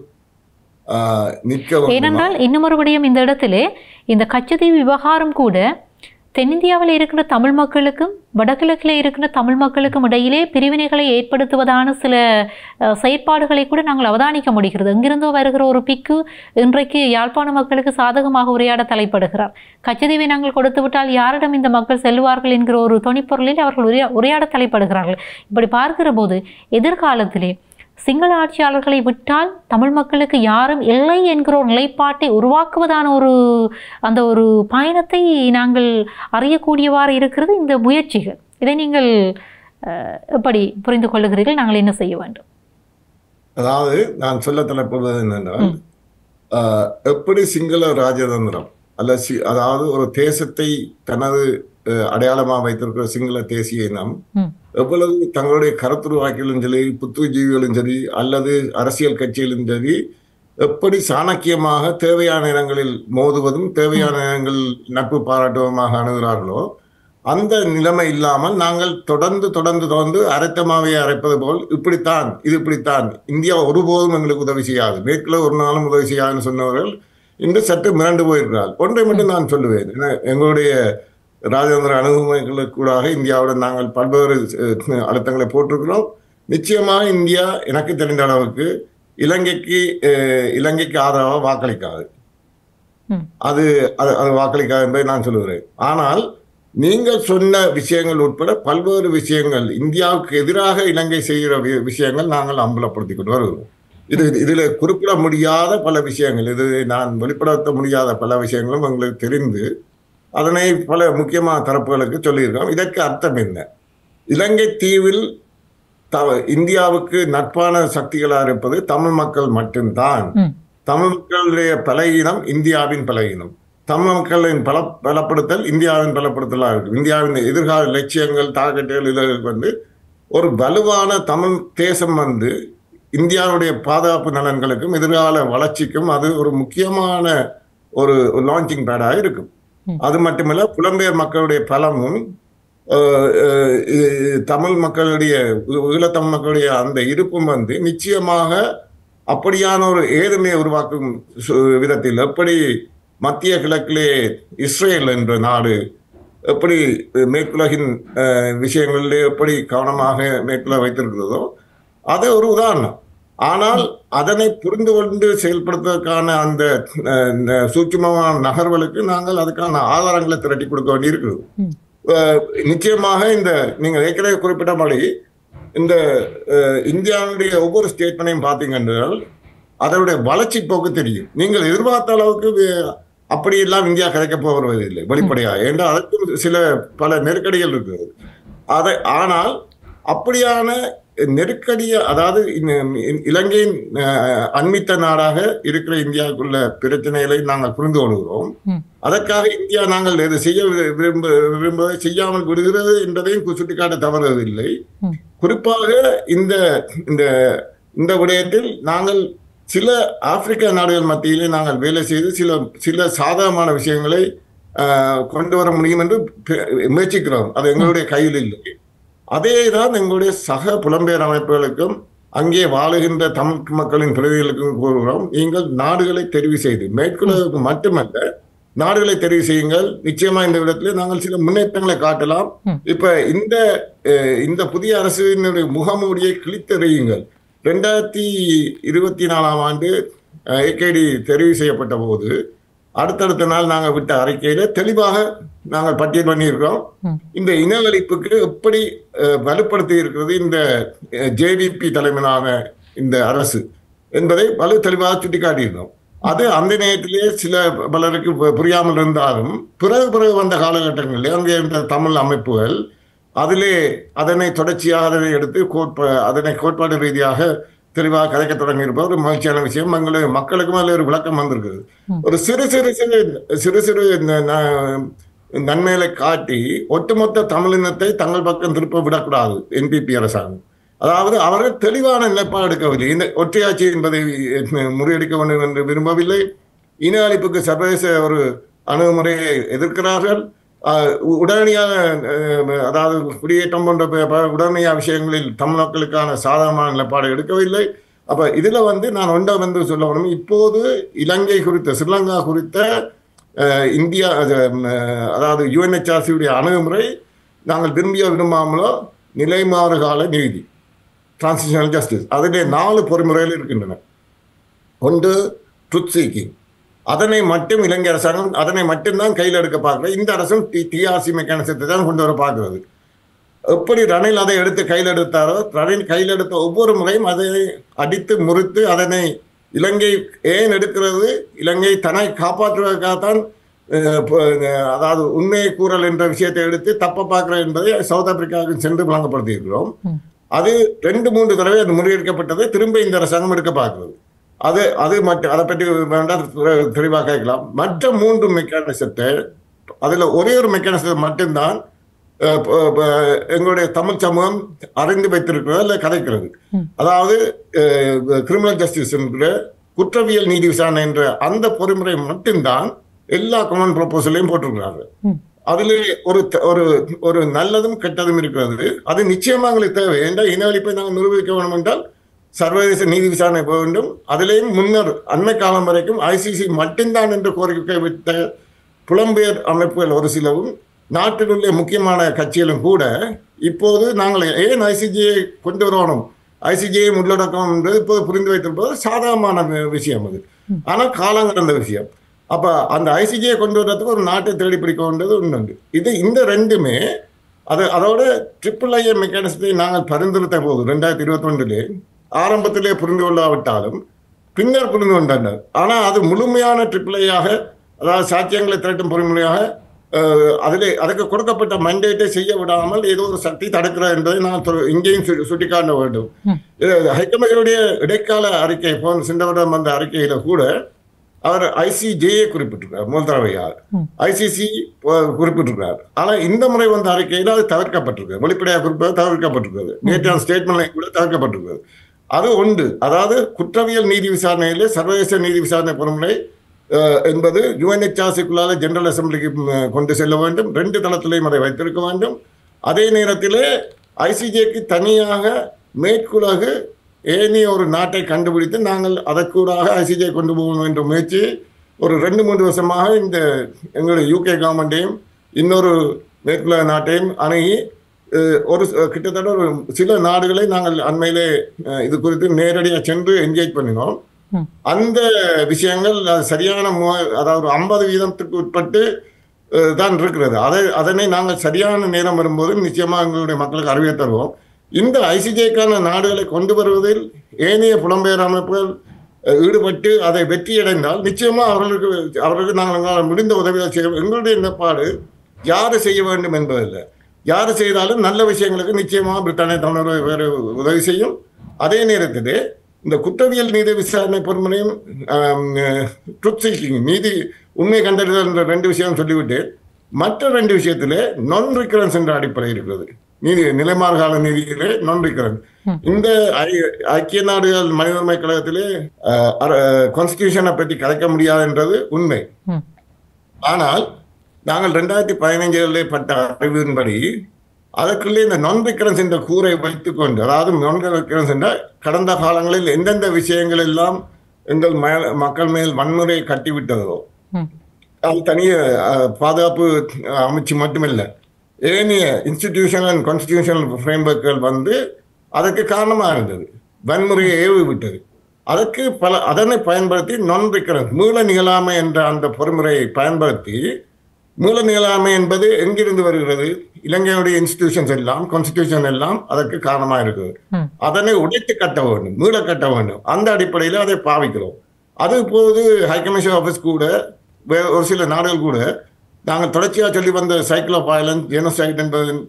நிற்க, ஏனென்றால் இன்னும் ஒரு விடயம், இந்த இடத்திலே இந்த கச்சதீவு விவகாரம் கூட தென்னிந்தியாவில் இருக்கிற தமிழ் மக்களுக்கும் வடகிழக்கில் இருக்கிற தமிழ் மக்களுக்கும் இடையிலே பிரிவினைகளை ஏற்படுத்துவதான சில செயற்பாடுகளை கூட நாங்கள் அவதானிக்க முடிகிறது. எங்கிருந்தோ வருகிற ஒரு பிக்கு இன்றைக்கு யாழ்ப்பாண மக்களுக்கு சாதகமாக உரையாட தலைப்படுகிறார். கச்சதீவை நாங்கள் கொடுத்து விட்டால் யாரிடம் இந்த மக்கள் செல்வார்கள் என்கிற ஒரு தொனிப்பொருளில் அவர்கள் உரையாட தலைப்படுகிறார்கள். இப்படி பார்க்கிற போது எதிர்காலத்திலே சிங்கள ஆட்சியாளர்களை விட்டால் தமிழ் மக்களுக்கு யாரும் இல்லை என்கிற ஒரு நிலைப்பாட்டை உருவாக்குவதான அந்த ஒரு பயணத்தை நாங்கள் அறியக்கூடியவாறு இருக்கிறது இந்த முயற்சிகள். இதை நீங்கள் எப்படி புரிந்து கொள்ளுகிறீர்கள்? நாங்கள் என்ன செய்ய வேண்டும்? அதாவது நான் சொல்ல தலைப்படுவது என்னென்றால், எப்படி சிங்கள ராஜதந்திரம் அல்ல அதாவது ஒரு தேசத்தை தனது அடையாளமாக வைத்திருக்கிற சிங்கள தேசிய இனம் எவ்வளவு தங்களுடைய கருத்துருவாக்கிலும் சரி புத்துஜீவிகளும் சரி அல்லது அரசியல் கட்சிகளும் சரி எப்படி சாணக்கியமாக தேவையான இடங்களில் மோதுவதும் தேவையான இடங்களில் நட்பு பாராட்டுவமாக அணுகிறார்களோ அந்த நிலைமை இல்லாமல் நாங்கள் தொடர்ந்து அரைத்தமாவே அரைப்பது போல் இப்படித்தான் இது இப்படித்தான் இந்தியா ஒருபோதும் எங்களுக்கு உதவி செய்யாது மேற்குல ஒரு நாளும் உதவி செய்யாதுன்னு சொன்னவர்கள் இன்று சற்று மிரண்டு போயிருக்கிறார். ஒன்றை மட்டும் நான் சொல்லுவேன், எங்களுடைய ராஜேந்திர அணுகுமுறைகளுக்கூடாக இந்தியாவுடன் நாங்கள் பல்வேறு அழுத்தங்களை போட்டிருக்கிறோம். நிச்சயமாக இந்தியா எனக்கு தெரிந்த அளவுக்கு இலங்கைக்கு ஆதரவாக வாக்களிக்காது, அது வாக்களிக்காது என்பதை நான் சொல்லுகிறேன். ஆனால் நீங்கள் சொன்ன விஷயங்கள் உட்பட பல்வேறு விஷயங்கள் இந்தியாவுக்கு எதிராக இலங்கை செய்கிற விஷயங்கள் நாங்கள் அம்பலப்படுத்திக் கொண்டு வருகிறோம். இதில் குறிப்பிட முடியாத பல விஷயங்கள், இது நான் வெளிப்படுத்த முடியாத பல விஷயங்களும் எங்களுக்கு தெரிந்து அதனை பல முக்கியமான தரப்புகளுக்கு சொல்லியிருக்கோம். இதற்கு அர்த்தம் என்ன? இலங்கை தீவில் இந்தியாவுக்கு நட்பான சக்திகளாக இருப்பது தமிழ் மக்கள் மட்டும்தான். தமிழ் மக்களுடைய பலகீனம் இந்தியாவின் பலகீனம், தமிழ் மக்களின் பலப்படுத்தல் இந்தியாவின் பலப்படுத்தலாக இருக்கும். இந்தியாவின் எதிர்கால லட்சியங்கள் டார்கெட்டுகள் இதற்கு ஒரு வலுவான தமிழ் தேசம் இந்தியாவுடைய பாதுகாப்பு நலன்களுக்கும் எதிர்கால வளர்ச்சிக்கும் அது ஒரு முக்கியமான ஒரு லான்ச்சிங் பேடாக இருக்கும். அது மட்டுமல்ல, புலம்பெயர் மக்களுடைய பலமும் தமிழ் மக்களுடைய ஈழத்தமிழ் மக்களுடைய அந்த இருப்பும் நிச்சயமாக அப்படியான ஒரு ஏழ்மையை உருவாக்கும் விதத்தில் எப்படி மத்திய கிழக்கிலே இஸ்ரேல் என்ற நாடு எப்படி மேற்குலகின் விஷயங்களிலே எப்படி கவனமாக மேற்குலக வைத்திருக்கிறதோ அது ஒரு உதாரணம். ஆனால் அதனை புரிந்து கொண்டு செயல்படுத்துவதற்கான அந்த சூட்சுமமான நகர்வுகளுக்கு நாங்கள் அதுக்கான ஆதாரங்களை திரட்டி கொடுக்க வேண்டியிருக்கிறது. நிச்சயமாக நீங்கள் ஏற்கனவே குறிப்பிட்ட மாதிரி இந்த இந்தியாவுடைய ஒவ்வொரு ஸ்டேட்மெண்டையும் பார்த்தீங்க என்றால் அதனுடைய வளர்ச்சி போக்கு தெரியும். நீங்கள் எதிர்பார்த்த அளவுக்கு அப்படியெல்லாம் இந்தியா கிடைக்க போவதில்லை வெளிப்படையாக, என்றால் அதற்கு பல நெருக்கடிகள் இருக்கிறது. ஆனால் அப்படியான நெருக்கடிய, அதாவது இலங்கையின் அண்மித்த நாடாக இருக்கிற இந்தியாவுக்குள்ள பிரச்சனைகளை நாங்கள் புரிந்து கொள்கிறோம். அதற்காக இந்தியா நாங்கள் எது செய்ய விரும்புவதை செய்யாமல் விடுகிறது என்பதையும் சுட்டிக்காட்ட தவறுவதில்லை. குறிப்பாக இந்த விடயத்தில் நாங்கள் சில ஆப்பிரிக்க நாடுகள் மத்தியிலே நாங்கள் வேலை செய்து சில சாதகமான விஷயங்களை கொண்டு வர முடியும் என்று முயற்சிக்கிறோம். அது எங்களுடைய கையில் இல்லை. அதே தான் எங்களுடைய சக புலம்பெயர் அமைப்புகளுக்கும் அங்கே வாழுகின்ற தமிழ் மக்களின் பிரதிகளுக்கும் கூறுகிறோம். நீங்கள் நாடுகளை தெரிவு செய்து மேற்குலகுக்கு மட்டுமல்ல நாடுகளை தெரிவு செய்யுங்கள். நிச்சயமா இந்த இடத்துல நாங்கள் சில முன்னேற்றங்களை காட்டலாம். இப்ப இந்த புதிய அரசினுடைய முகமூடியை கிழித்தெறியுங்கள். 2024 ஏகேடி தெரிவு செய்யப்பட்ட போது அடுத்தடுத்த நாள் நாங்கள் விட்ட அறிக்கையில தெளிவாக நாங்கள் பட்டியல் பண்ணியிருக்கிறோம். இந்த இனவழிப்புக்கு எப்படி வலுப்படுத்தி இருக்கிறது இந்த ஜேவிபி தலைமையிலான இந்த அரசு என்பதை தெளிவாக சுட்டிக்காட்டியிருந்தோம். அது அந்த நேரத்திலே பலருக்கு புரியாமல் இருந்தாலும் பிறகு வந்த காலகட்டங்களிலே அங்கே இருந்த தமிழ் அமைப்புகள் அதனை தொடர்ச்சியாக அதனை எடுத்து அதனை கோட்பாடு ரீதியாக தெளிவாக கதைக்க தொடங்கி இருப்பது ஒரு மகிழ்ச்சியான விஷயம். மக்களுக்கும் அதில் ஒரு விளக்கம் வந்திருக்குது. ஒரு சிறு நன்மைகளை காட்டி ஒட்டுமொத்த தமிழினத்தை தங்கள் பக்கம் திருப்ப விடக்கூடாது என்பிபி அரசாங்கம். அதாவது அவர்கள் தெளிவான நிலைப்பாடு எடுக்கவில்லை. இந்த ஒற்றையாட்சி என்பதை முறியடிக்க வேண்டும் என்று விரும்பவில்லை. இன அழிப்புக்கு சர்வதேச ஒரு அணுகுமுறையை எதிர்க்கிறார்கள். உடனடியாக, அதாவது குடியேற்றம் போன்ற உடனடியாக விஷயங்களில் தமிழ் மக்களுக்கான சாதகமான நிலைப்பாடு எடுக்கவில்லை. அப்ப இதுல நான் ஒன்றை சொல்லணும். இப்போது இலங்கை குறித்த, ஸ்ரீலங்கா குறித்த இந்தியா, அதாவது யுஎன்எச்ஆர்சியுடைய அணுகுமுறை நாங்கள் விரும்பாமலோ நிலைமாறு கால நீதி, டிரான்சிஷனல் ஜஸ்டிஸ், அதிலே 4 பொறிமுறைகள் இருக்கின்றன. ஒன்று ட்ரூத் சீக்கிங். அதனை மட்டும் இலங்கை அரசாங்கம் அதனை மட்டும்தான் கையில் எடுக்க பார்க்கல. இந்த அரசும் டிஆர்சி மெக்கானிசத்தை தான் கொண்டு வர பார்க்கிறது. எப்படி ரணில் அதை எடுத்து கையில் எடுத்தாரோ, ரணில் கையில் எடுத்த ஒவ்வொரு முறையும் அதை அடித்து முறித்து அதனை இலங்கை ஏன் எடுக்கிறது, இலங்கை தன்னை காப்பாற்றுவதற்காகத்தான், அதாவது உண்மையை கூறல் என்ற விஷயத்தை எடுத்து தப்ப பார்க்கிறது என்பதை சவுத் ஆப்பிரிக்காவுக்கு சென்று வழங்கப்படுத்தி இருக்கிறோம். அது 2-3 தடவை அது முறியடிக்கப்பட்டதை திரும்ப இந்த அரசாங்கம் எடுக்க பார்க்கிறது. அது அதை பற்றி வேண்டாம் தெளிவாக கேட்கலாம். மற்ற 3 மெக்கானிசத்தை அதுல ஒரே ஒரு மெக்கானிசத்தை மட்டும்தான் எங்களுடைய தமிழ் சமூகம் அறிந்து வைத்திருக்கிறது அல்ல கதைக்கிறது. அதாவது கிரிமினல் ஜஸ்டிஸ் என்கிற குற்றவியல் நீதி விசாரணை என்ற அந்த பொறிமுறை மட்டும்தான் எல்லா கமெண்ட் ப்ரொபோசலையும் போட்டிருக்கிறார்கள். அதில் ஒரு ஒரு நல்லதும் கெட்டதும் இருக்கிறது. அது நிச்சயமாக எங்களுக்கு தேவை. என்றால் இன அழிப்பை நாங்கள் நிரூபிக்க வேண்டும் என்றால் சர்வதேச நீதி விசாரணை போக வேண்டும். அதிலேயும் முன்னர் அண்மை காலம் வரைக்கும் ICC மட்டும்தான் என்று கோரிக்கை விட்ட புலம்பெயர் அமைப்புகள் ஒரு சிலவும் நாட்டில் உள்ள முக்கியமான கட்சிகளும் கூட இப்போது நாங்கள் ஏன் ICJ கொண்டு வரணும், ICJ உள்ளடக்கம் என்று இப்போது புரிந்து வைத்திருப்பது சாதாரணமான விஷயம். அது ஆனால் காலம் கடந்த விஷயம். அப்ப அந்த ICJ கொண்டு வர்றதுக்கு ஒரு நாட்டை தேடி பிடிக்க வேண்டியது ஒன்று. இந்த ரெண்டுமே அதோட IIIA மெக்கானிசத்தை நாங்கள் பரிந்துரைத்த போது 2021 ஆரம்பத்திலே புரிந்து கொள்ளாவிட்டாலும் பின்னர் புரிந்து கொண்டனர். ஆனால் அது முழுமையான IIIA அதாவது சாட்சியங்களை திரட்டும் பொறிமுறையாக அதுக்கு கொடுக்கப்பட்ட மண்டேட்டை செய்ய விடாமல் ஏதோ ஒரு சக்தி தடுக்கிறது என்பதை நான் இங்கேயும் சுட்டிக்காட்ட வேண்டும். ஹைகமிஷனுடைய இடைக்கால அறிக்கை சென்ற வருடம் வந்த அறிக்கையில கூட அவர் ICJயை குறிப்பிட்டிருக்கிறார், முதல் தடவையார் ICC குறிப்பிட்டிருக்கிறார். ஆனால் இந்த முறை வந்த அறிக்கையில் அது தவிர்க்கப்பட்டிருக்கிறது, வெளிப்படையாக குறிப்பிட தவிர்க்கப்பட்டிருக்கிறது. நேற்றான ஸ்டேட்மெண்ட்லையும் கூட தவிர்க்கப்பட்டிருக்கிறது. அது ஒன்று. அதாவது குற்றவியல் நீதி விசாரணையிலே சர்வதேச நீதி விசாரணை பொறுமுறை என்பது UNHRCக்குள்ளால ஜெனரல் அசம்பிளிக்கு கொண்டு செல்ல வேண்டும். 2 தளத்திலையும் அதை வைத்திருக்க வேண்டும். அதே நேரத்திலே ICJக்கு தனியாக மேற்குலகு ஏனைய ஒரு நாட்டை கண்டுபிடித்து நாங்கள் அதற்கூடாக ICJ கொண்டு போகணும் என்ற முயற்சி ஒரு 2-3 வருஷமாக இந்த எங்களுடைய UK கவர்மெண்ட்டையும் இன்னொரு மேற்குலக நாட்டையும் அணுகி ஒரு கிட்டத்தட்ட ஒரு சில நாடுகளை நாங்கள் அண்மையிலே இது குறித்து நேரடியாக சென்று என்கேஜ் பண்ணினோம். அந்த விஷயங்கள் சரியான அதாவது 50% உட்பட்டு தான் இருக்கிறது. அதனை நாங்கள் சரியான நேரம் வரும்போது நிச்சயமாக எங்களுடைய மக்களுக்கு அறிவிய தருவோம். இந்த ICJக்கான நாடுகளை கொண்டு வருவதில் ஏனைய புலம்பெயர் அமைப்புகள் ஈடுபட்டு அதை வெற்றியடைந்தால் நிச்சயமா அவர்களுக்கு நாங்கள் முடிந்த உதவிகள் செய்ய. எங்களுடைய நிலைப்பாடு யாரு செய்ய வேண்டும் என்பதில்லை. யாரு செய்தாலும் நல்ல விஷயங்களுக்கு நிச்சயமாக பிரிட்டானிய தமிழர் வேறு உதவி செய்யும். அதே நேரத்தில் இந்த குற்றவியல் நீதி விசாரணை பொறுமையும் ட்ரூத் சீக்கிங் நீதி உண்மை கண்டறிதல் என்ற 2 விஷயம் சொல்லிவிட்டு மற்ற 2 விஷயத்திலே நான் ரிகரன்ஸ் என்ற அடிப்படை இருக்கிறது. நீதி நிலைமாறுகால நீதியிலே நான் ரிகரன்ஸ். இந்த ஐக்கிய நாடுகள் மனித உரிமை கழகத்திலே கான்ஸ்டிடியூஷனை பற்றி கலைக்க முடியாது என்றது உண்மை. ஆனால் நாங்கள் 2015 பட்ட அறிவின்படி அதற்குள்ளே இந்த நான் ரிகரன்ஸ் என்ற கூரை வைத்துக்கொண்டு, அதாவது நான் ரிகரன்ஸ் என்ற கடந்த காலங்களில் எந்தெந்த விஷயங்கள் எல்லாம் எங்கள் மக்கள் மேல் வன்முறை கட்டிவிட்டதோ அது தனிய பாதுகாப்பு அமைச்சு மட்டுமில்லை, ஏனைய இன்ஸ்டிடியூஷனல் அண்ட் கான்ஸ்டிடியூஷனல் ஃப்ரேம்வொர்க்குகள் அதற்கு காரணமாக இருந்தது, வன்முறையை ஏவி விட்டது. அதற்கு அதனை பயன்படுத்தி நான் ரிகரன்ஸ் மீள நிகழாமை என்ற அந்த பொறிமுறையை பயன்படுத்தி, மீள நிகழாமை என்பது எங்கிருந்து வருகிறது? இலங்கையுடைய இன்ஸ்டிடியூஷன்ஸ் எல்லாம் கான்ஸ்டிடியூஷன் எல்லாம் அதற்கு காரணமாக இருக்குது. அதனை உடைத்து கட்ட வேண்டும், மீள கட்ட வேண்டும். அந்த அடிப்படையில் அதை பாவிக்கிறோம். அது இப்போது ஹைகமிஷன் ஆஃபீஸ் கூட ஒரு சில நாடுகள் கூட நாங்கள் தொடர்ச்சியாக சொல்லி வந்த சைக்கிள் ஆஃப் வயலன்ஸ் ஜெனோசைட் என்பதன்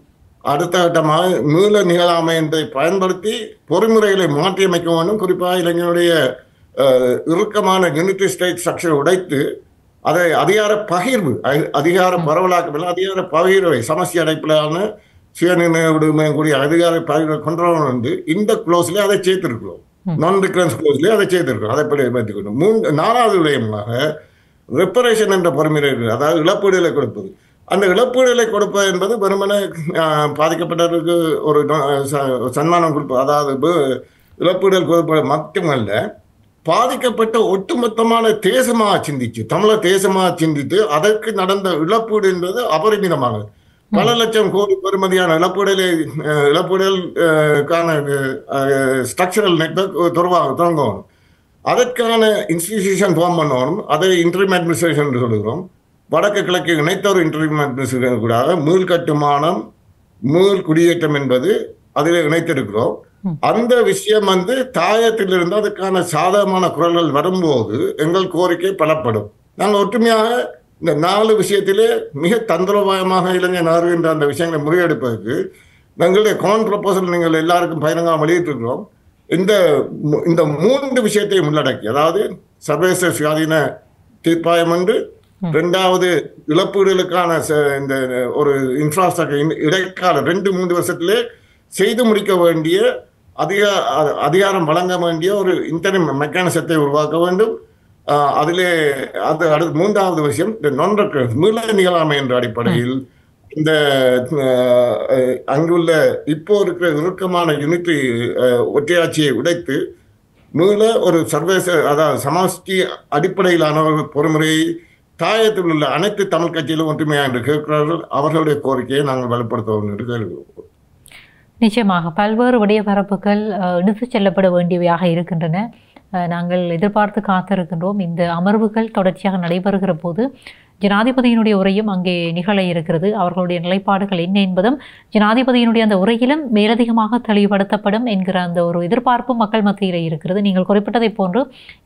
அடுத்த கட்டமாக மீள நிகழாமை என்பதை பயன்படுத்தி பொறிமுறைகளை மாற்றியமைக்க வேண்டும். குறிப்பாக இலங்கையுடைய இறுக்கமான யூனிட்டி ஸ்டேட் ஸ்ட்ரக்சரை உடைத்து அதை அதிகார பகிர்வு, அதிகார பரவலாக்கவில்லை, அதிகார பகிர்வை சமஸ்தி அடைப்பிலான சுயநிர்ணய உரிமை கூடிய அதிகார பகிர்வை கொண்டு வந்து இந்த க்ளோஸ்லேயே அதை சேர்த்திருக்கிறோம். நான் ரிகரன்ஸ் க்ளோஸ்லேயே அதை சேர்த்திருக்கிறோம். அதை பயன்படுத்திக்கணும். 4வது விடயமாக ரெப்பரேஷன் என்ற பொறுமுறை இருக்குது. அதாவது இழப்பீடுகளை கொடுப்பது. அந்த இழப்பீடுகளை கொடுப்பது என்பது வெறுமனே பாதிக்கப்பட்டவருக்கு ஒரு சன்மானம் கொடுப்பது, அதாவது இழப்பீடுகள் கொடுப்பது மட்டுமல்ல, பாதிக்கப்பட்ட ஒட்டுமொத்தமான தேசமாக சிந்திச்சு, தமிழர் தேசமாக சிந்தித்து அதற்கு நடந்த இழப்பீடு என்பது அபரிமிதமானது. பல லட்சம் கோடி பெறுமதியான இழப்பீடுகளுக்கான ஸ்ட்ரக்சரல் நெட்வொர்க் தொடங்கணும். அதற்கான இன்ஸ்டிடியூஷன் ஃபார்ம் பண்ணணும். அதை இன்டரிம் அட்மினிஸ்ட்ரேஷன் என்று சொல்லுகிறோம். வடக்கு கிழக்கு இணைத்த ஒரு இன்டரிம் அட்மினிஸ்ட்ரேஷன் கூட மீள் கட்டுமானம், மீள் குடியேற்றம் என்பது அதில் இணைத்திருக்கிறோம். அந்த விஷயம் தாயத்திலிருந்து அதுக்கான சாதகமான குரல்கள் வரும்போது எங்கள் கோரிக்கை பலப்படும். நாங்கள் ஒற்றுமையாக இந்த 4 விஷயத்திலே மிக தந்திரோபாயமாக இலங்கை நகர்கின்ற அந்த விஷயங்களை முறியடிப்பதற்கு எங்களுடைய காமன் ப்ரொபோசல் நீங்கள் எல்லாருக்கும் பகிரங்கமாக வெளியிட்டிருக்கிறோம். இந்த 3 விஷயத்தையும் உள்ளடக்கி, அதாவது சர்வதேச சுயாதீன தீர்ப்பாயம் என்று, 2வது இழப்பீடுகளுக்கான இந்த ஒரு இன்ஃப்ராஸ்ட்ரக்சர் இடைக்கால 2-3 வருஷத்திலே செய்து முடிக்க வேண்டிய அதிகாரம் வழங்க வேண்டிய ஒரு இன்டர்ம் மெக்கானிசத்தை உருவாக்க வேண்டும். அதிலே அது அடுத்து 3வது விஷயம் நான் ரெக்கரன்ஸ் மீள நிகழாமை என்ற அடிப்படையில் இந்த அங்குள்ள இப்போ இருக்கிற இறுக்கமான யூனிட்ரி ஒற்றையாட்சியை உடைத்து மீள ஒரு சர்வதேச, அதாவது சமஷ்டி அடிப்படையிலான ஒரு பொறுமுறையை தாயத்தில் உள்ள அனைத்து தமிழ் கட்சியிலும் ஒற்றுமையா என்று கேட்கிறார்கள். அவர்களுடைய கோரிக்கையை நாங்கள் வலுப்படுத்துவோம் என்று கேள்விப்போம். நிச்சயமாக பல்வேறு விடயப்பரப்புகள் எடுத்துச் செல்லப்பட வேண்டியவையாக இருக்கின்றன. நாங்கள் எதிர்பார்த்து காத்திருக்கின்றோம். இந்த அமர்வுகள் தொடர்ச்சியாக நடைபெறுகிற போது ஜனாதிபதியினுடைய உரையும் அங்கே நிகழ இருக்கிறது. அவர்களுடைய நிலைப்பாடுகள் என்ன என்பதும் ஜனாதிபதியினுடைய அந்த உரையிலும் மேலதிகமாக தெளிவுபடுத்தப்படும் என்கிற அந்த ஒரு எதிர்பார்ப்பு மக்கள் மத்தியில் இருக்கிறது. நீங்கள் குறிப்பிட்டதை போன்று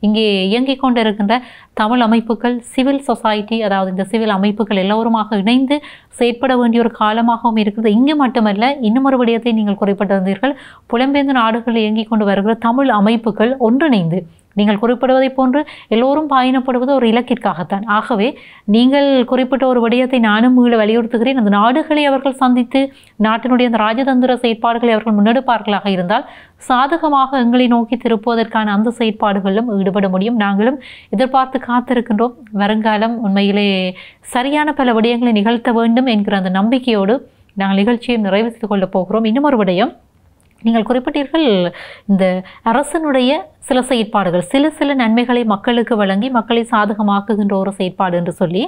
இங்கே இயங்கிக் கொண்டிருக்கின்ற தமிழ் அமைப்புகள், சிவில் சொசைட்டி, அதாவது இந்த சிவில் அமைப்புகள் எல்லோருமாக இணைந்து செயற்பட வேண்டிய ஒரு காலமாகவும் இருக்கிறது. இங்கு மட்டுமல்ல, இன்னும் ஒரு விடயத்தை நீங்கள் குறிப்பிட்டிருந்தீர்கள். புலம்பெயர்ந்த நாடுகளில் இயங்கிக் கொண்டு வருகிற தமிழ் அமைப்புகள் ஒன்றிணைந்து நீங்கள் குறிப்பிடுவதை போன்று எல்லோரும் பயணப்படுவது ஒரு இலக்கிற்காகத்தான். ஆகவே நீங்கள் குறிப்பிட்ட ஒரு விடயத்தை நானும் மீள வலியுறுத்துகிறேன். அந்த நாடுகளை அவர்கள் சந்தித்து நாட்டினுடைய அந்த ராஜதந்திர செயற்பாடுகளை அவர்கள் முன்னெடுப்பார்களாக இருந்தால் சாதகமாக எங்களை நோக்கி திருப்புவதற்கான அந்த செயற்பாடுகளிலும் ஈடுபட முடியும். நாங்களும் எதிர்பார்த்து காத்திருக்கின்றோம். வருங்காலம் உண்மையிலே சரியான பல விடயங்களை நிகழ்த்த வேண்டும் என்கிற அந்த நம்பிக்கையோடு நாங்கள் நிகழ்ச்சியை நிறைவு செய்து கொள்ளப் போகிறோம். இன்னும் ஒரு விடயம், நீங்கள் குறிப்பிட்டீர்கள், இந்த அரசனுடைய சில செயற்பாடுகள் சில நன்மைகளை மக்களுக்கு வழங்கி மக்களை சாதகமாக்குகின்ற ஒரு செயற்பாடு என்று சொல்லி,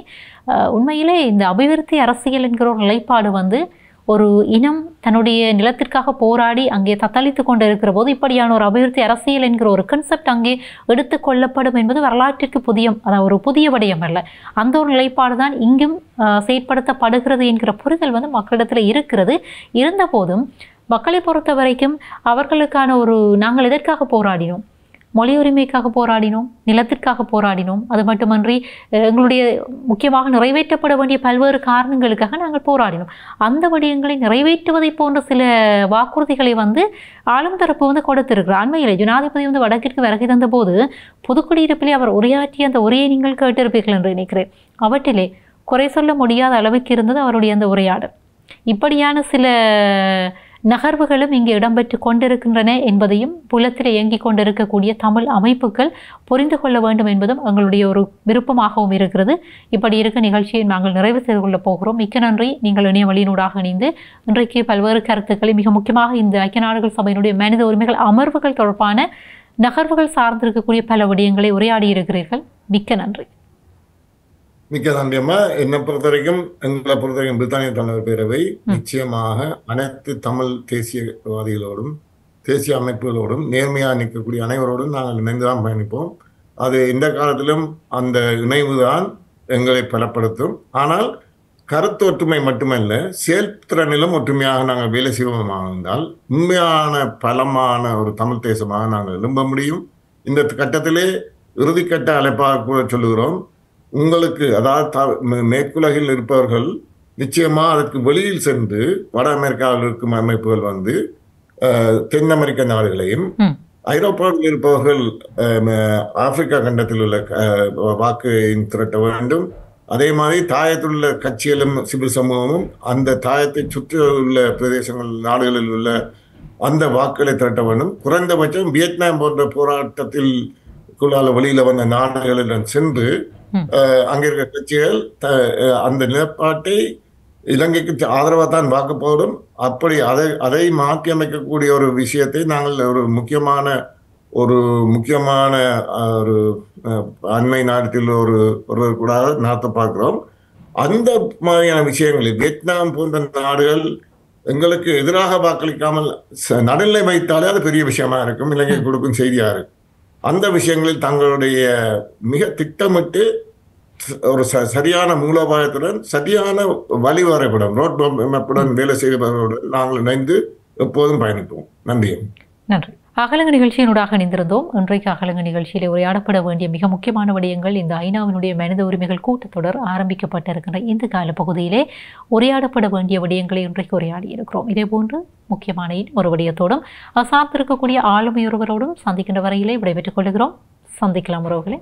உண்மையிலே இந்த அபிவிருத்தி அரசியல் என்கிற ஒரு நிலைப்பாடு ஒரு இனம் தன்னுடைய நிலத்திற்காக போராடி அங்கே தத்தளித்து கொண்டு இருக்கிற போது இப்படியான ஒரு அபிவிருத்தி அரசியல் என்கிற ஒரு கன்செப்ட் அங்கே எடுத்து கொள்ளப்படும் என்பது வரலாற்றிற்கு அதாவது ஒரு புதிய விடயம் அல்ல. அந்த ஒரு நிலைப்பாடு தான் இங்கும் செயற்படுத்தப்படுகிறது என்கிற புரிதல் மக்களிடத்தில் இருக்கிறது. இருந்த போதும் மக்களை பொறுத்த வரைக்கும் அவர்களுக்கான நாங்கள் எதற்காக போராடினோம்? மொழி உரிமைக்காக போராடினோம், நிலத்திற்காக போராடினோம். அது மட்டுமன்றி எங்களுடைய முக்கியமாக நிறைவேற்றப்பட வேண்டிய பல்வேறு காரணங்களுக்காக நாங்கள் போராடினோம். அந்த விடயங்களை நிறைவேற்றுவதை போன்ற சில வாக்குறுதிகளை ஆளும் தரப்பு கொடுத்திருக்கிறார். அண்மையிலே ஜனாதிபதி வடக்கிற்கு வருகை தந்த போது புதுக்குடியிருப்பிலே அவர் உரையாற்றிய அந்த உரையை நீங்கள் கேட்டிருப்பீர்கள் என்று நினைக்கிறேன். அவற்றிலே குறை சொல்ல முடியாத அளவுக்கு இருந்தது அவருடைய அந்த உரையாடல். இப்படியான சில நகர்வுகளும் இங்கே இடம்பெற்று கொண்டிருக்கின்றன என்பதையும் புலத்தில் இயங்கிக் கொண்டிருக்கக்கூடிய தமிழ் அமைப்புகள் புரிந்து கொள்ள வேண்டும் என்பதும் எங்களுடைய ஒரு விருப்பமாகவும் இருக்கிறது. இப்படி இருக்க நிகழ்ச்சியை நாங்கள் நிறைவு செய்து கொள்ளப் போகிறோம். மிக்க நன்றி. நீங்கள் இணைய வழியினூடாக இணைந்து இன்றைக்கு பல்வேறு கருத்துக்களை, மிக முக்கியமாக இந்த ஐக்கிய நாடுகள் சபையினுடைய மனித உரிமைகள் அமர்வுகள் தொடர்பான நகர்வுகள் சார்ந்திருக்கக்கூடிய பல விடயங்களை உரையாடி இருக்கிறீர்கள். மிக்க நன்றி. மிக்க நன்றியம்மா. என்னை பொறுத்தவரைக்கும், எங்களை பொறுத்தவரைக்கும் பிரித்தானிய தமிழர் பேரவை நிச்சயமாக அனைத்து தமிழ் தேசியவாதிகளோடும் தேசிய அமைப்புகளோடும் நேர்மையாக நிற்கக்கூடிய அனைவரோடும் நாங்கள் இணைந்துதான் பயணிப்போம். அது இந்த காலத்திலும் அந்த இணைவுதான் எங்களை பலப்படுத்தும். ஆனால் கருத்து ஒற்றுமை மட்டுமல்ல, செயல்திறனிலும் ஒற்றுமையாக நாங்கள் வேலை செய்வோமாக இருந்தால் உண்மையான பலமான ஒரு தமிழ் தேசமாக நாங்கள் எழும்ப முடியும். இந்த கட்டத்திலே இறுதிக்கட்ட அழைப்பாக கூட சொல்லுகிறோம். உங்களுக்கு, அதாவது மேற்குலகில் இருப்பவர்கள் நிச்சயமாக அதற்கு வெளியில் சென்று வட அமெரிக்காவில் இருக்கும் அமைப்புகள் தென் அமெரிக்க நாடுகளையும், ஐரோப்பாவில் இருப்பவர்கள் ஆப்பிரிக்கா கண்டத்தில் உள்ள வாக்கு திரட்ட வேண்டும். அதே மாதிரி தாயத்தில் உள்ள கட்சிகளும் சிவில் சமூகமும் அந்த தாயத்தை சுற்றியுள்ள பிரதேசங்கள் நாடுகளில் உள்ள அந்த வாக்குகளை திரட்ட வேண்டும். குறைந்தபட்சம் வியட்நாம் போன்ற போராட்டத்தில் வெளியில வந்த நாடுகளிடம் சென்று அங்க இருக்கிற கட்சிகள் அந்த நிலைப்பாட்டை இலங்கைக்கு ஆதரவாக தான் வாக்கு போடும். அப்படி அதை மாற்றி அமைக்கக்கூடிய ஒரு விஷயத்தை நாங்கள் ஒரு முக்கியமான ஒரு அண்மை நாட்டில் ஒருவர் கூட நடத்த பார்க்கிறோம். அந்த மாதிரியான விஷயங்களில் வியட்நாம் போன்ற நாடுகள் எங்களுக்கு எதிராக வாக்களிக்காமல் நடுநிலை வைத்தாலே அது பெரிய விஷயமா இருக்கும், இலங்கை கொடுக்கும் செய்தியா இருக்கும். அந்த விஷயங்களில் தங்களுடைய மிக திட்டமிட்டு ஒரு சரியான மூலோபாயத்துடன் சரியான வழி வரைபடம் ரோட் மேப்புடன் வேலை செய்வதோடு நாங்கள் இணைந்து எப்போதும் பயணிப்போம். நன்றி. நன்றி. அகலங்க நிகழ்ச்சியினூடாக இணைந்திருந்தோம். இன்றைக்கு அகலங்க நிகழ்ச்சியிலே உரையாடப்பட வேண்டிய மிக முக்கியமான விடயங்கள் இந்த ஐநாவினுடைய மனித உரிமைகள் கூட்டத்தொடர் ஆரம்பிக்கப்பட்டிருக்கின்ற இந்த கால பகுதியிலே உரையாடப்பட வேண்டிய விடயங்களை இன்றைக்கு உரையாடி இருக்கிறோம். இதேபோன்று முக்கியமான ஒரு விடயத்தோடும் சார்ந்திருக்கக்கூடிய ஆளுமையொருவரோடும் சந்திக்கின்ற வரையிலே விடைபெற்றுக் கொள்கிறோம். சந்திக்கலாம் உறவுகளே.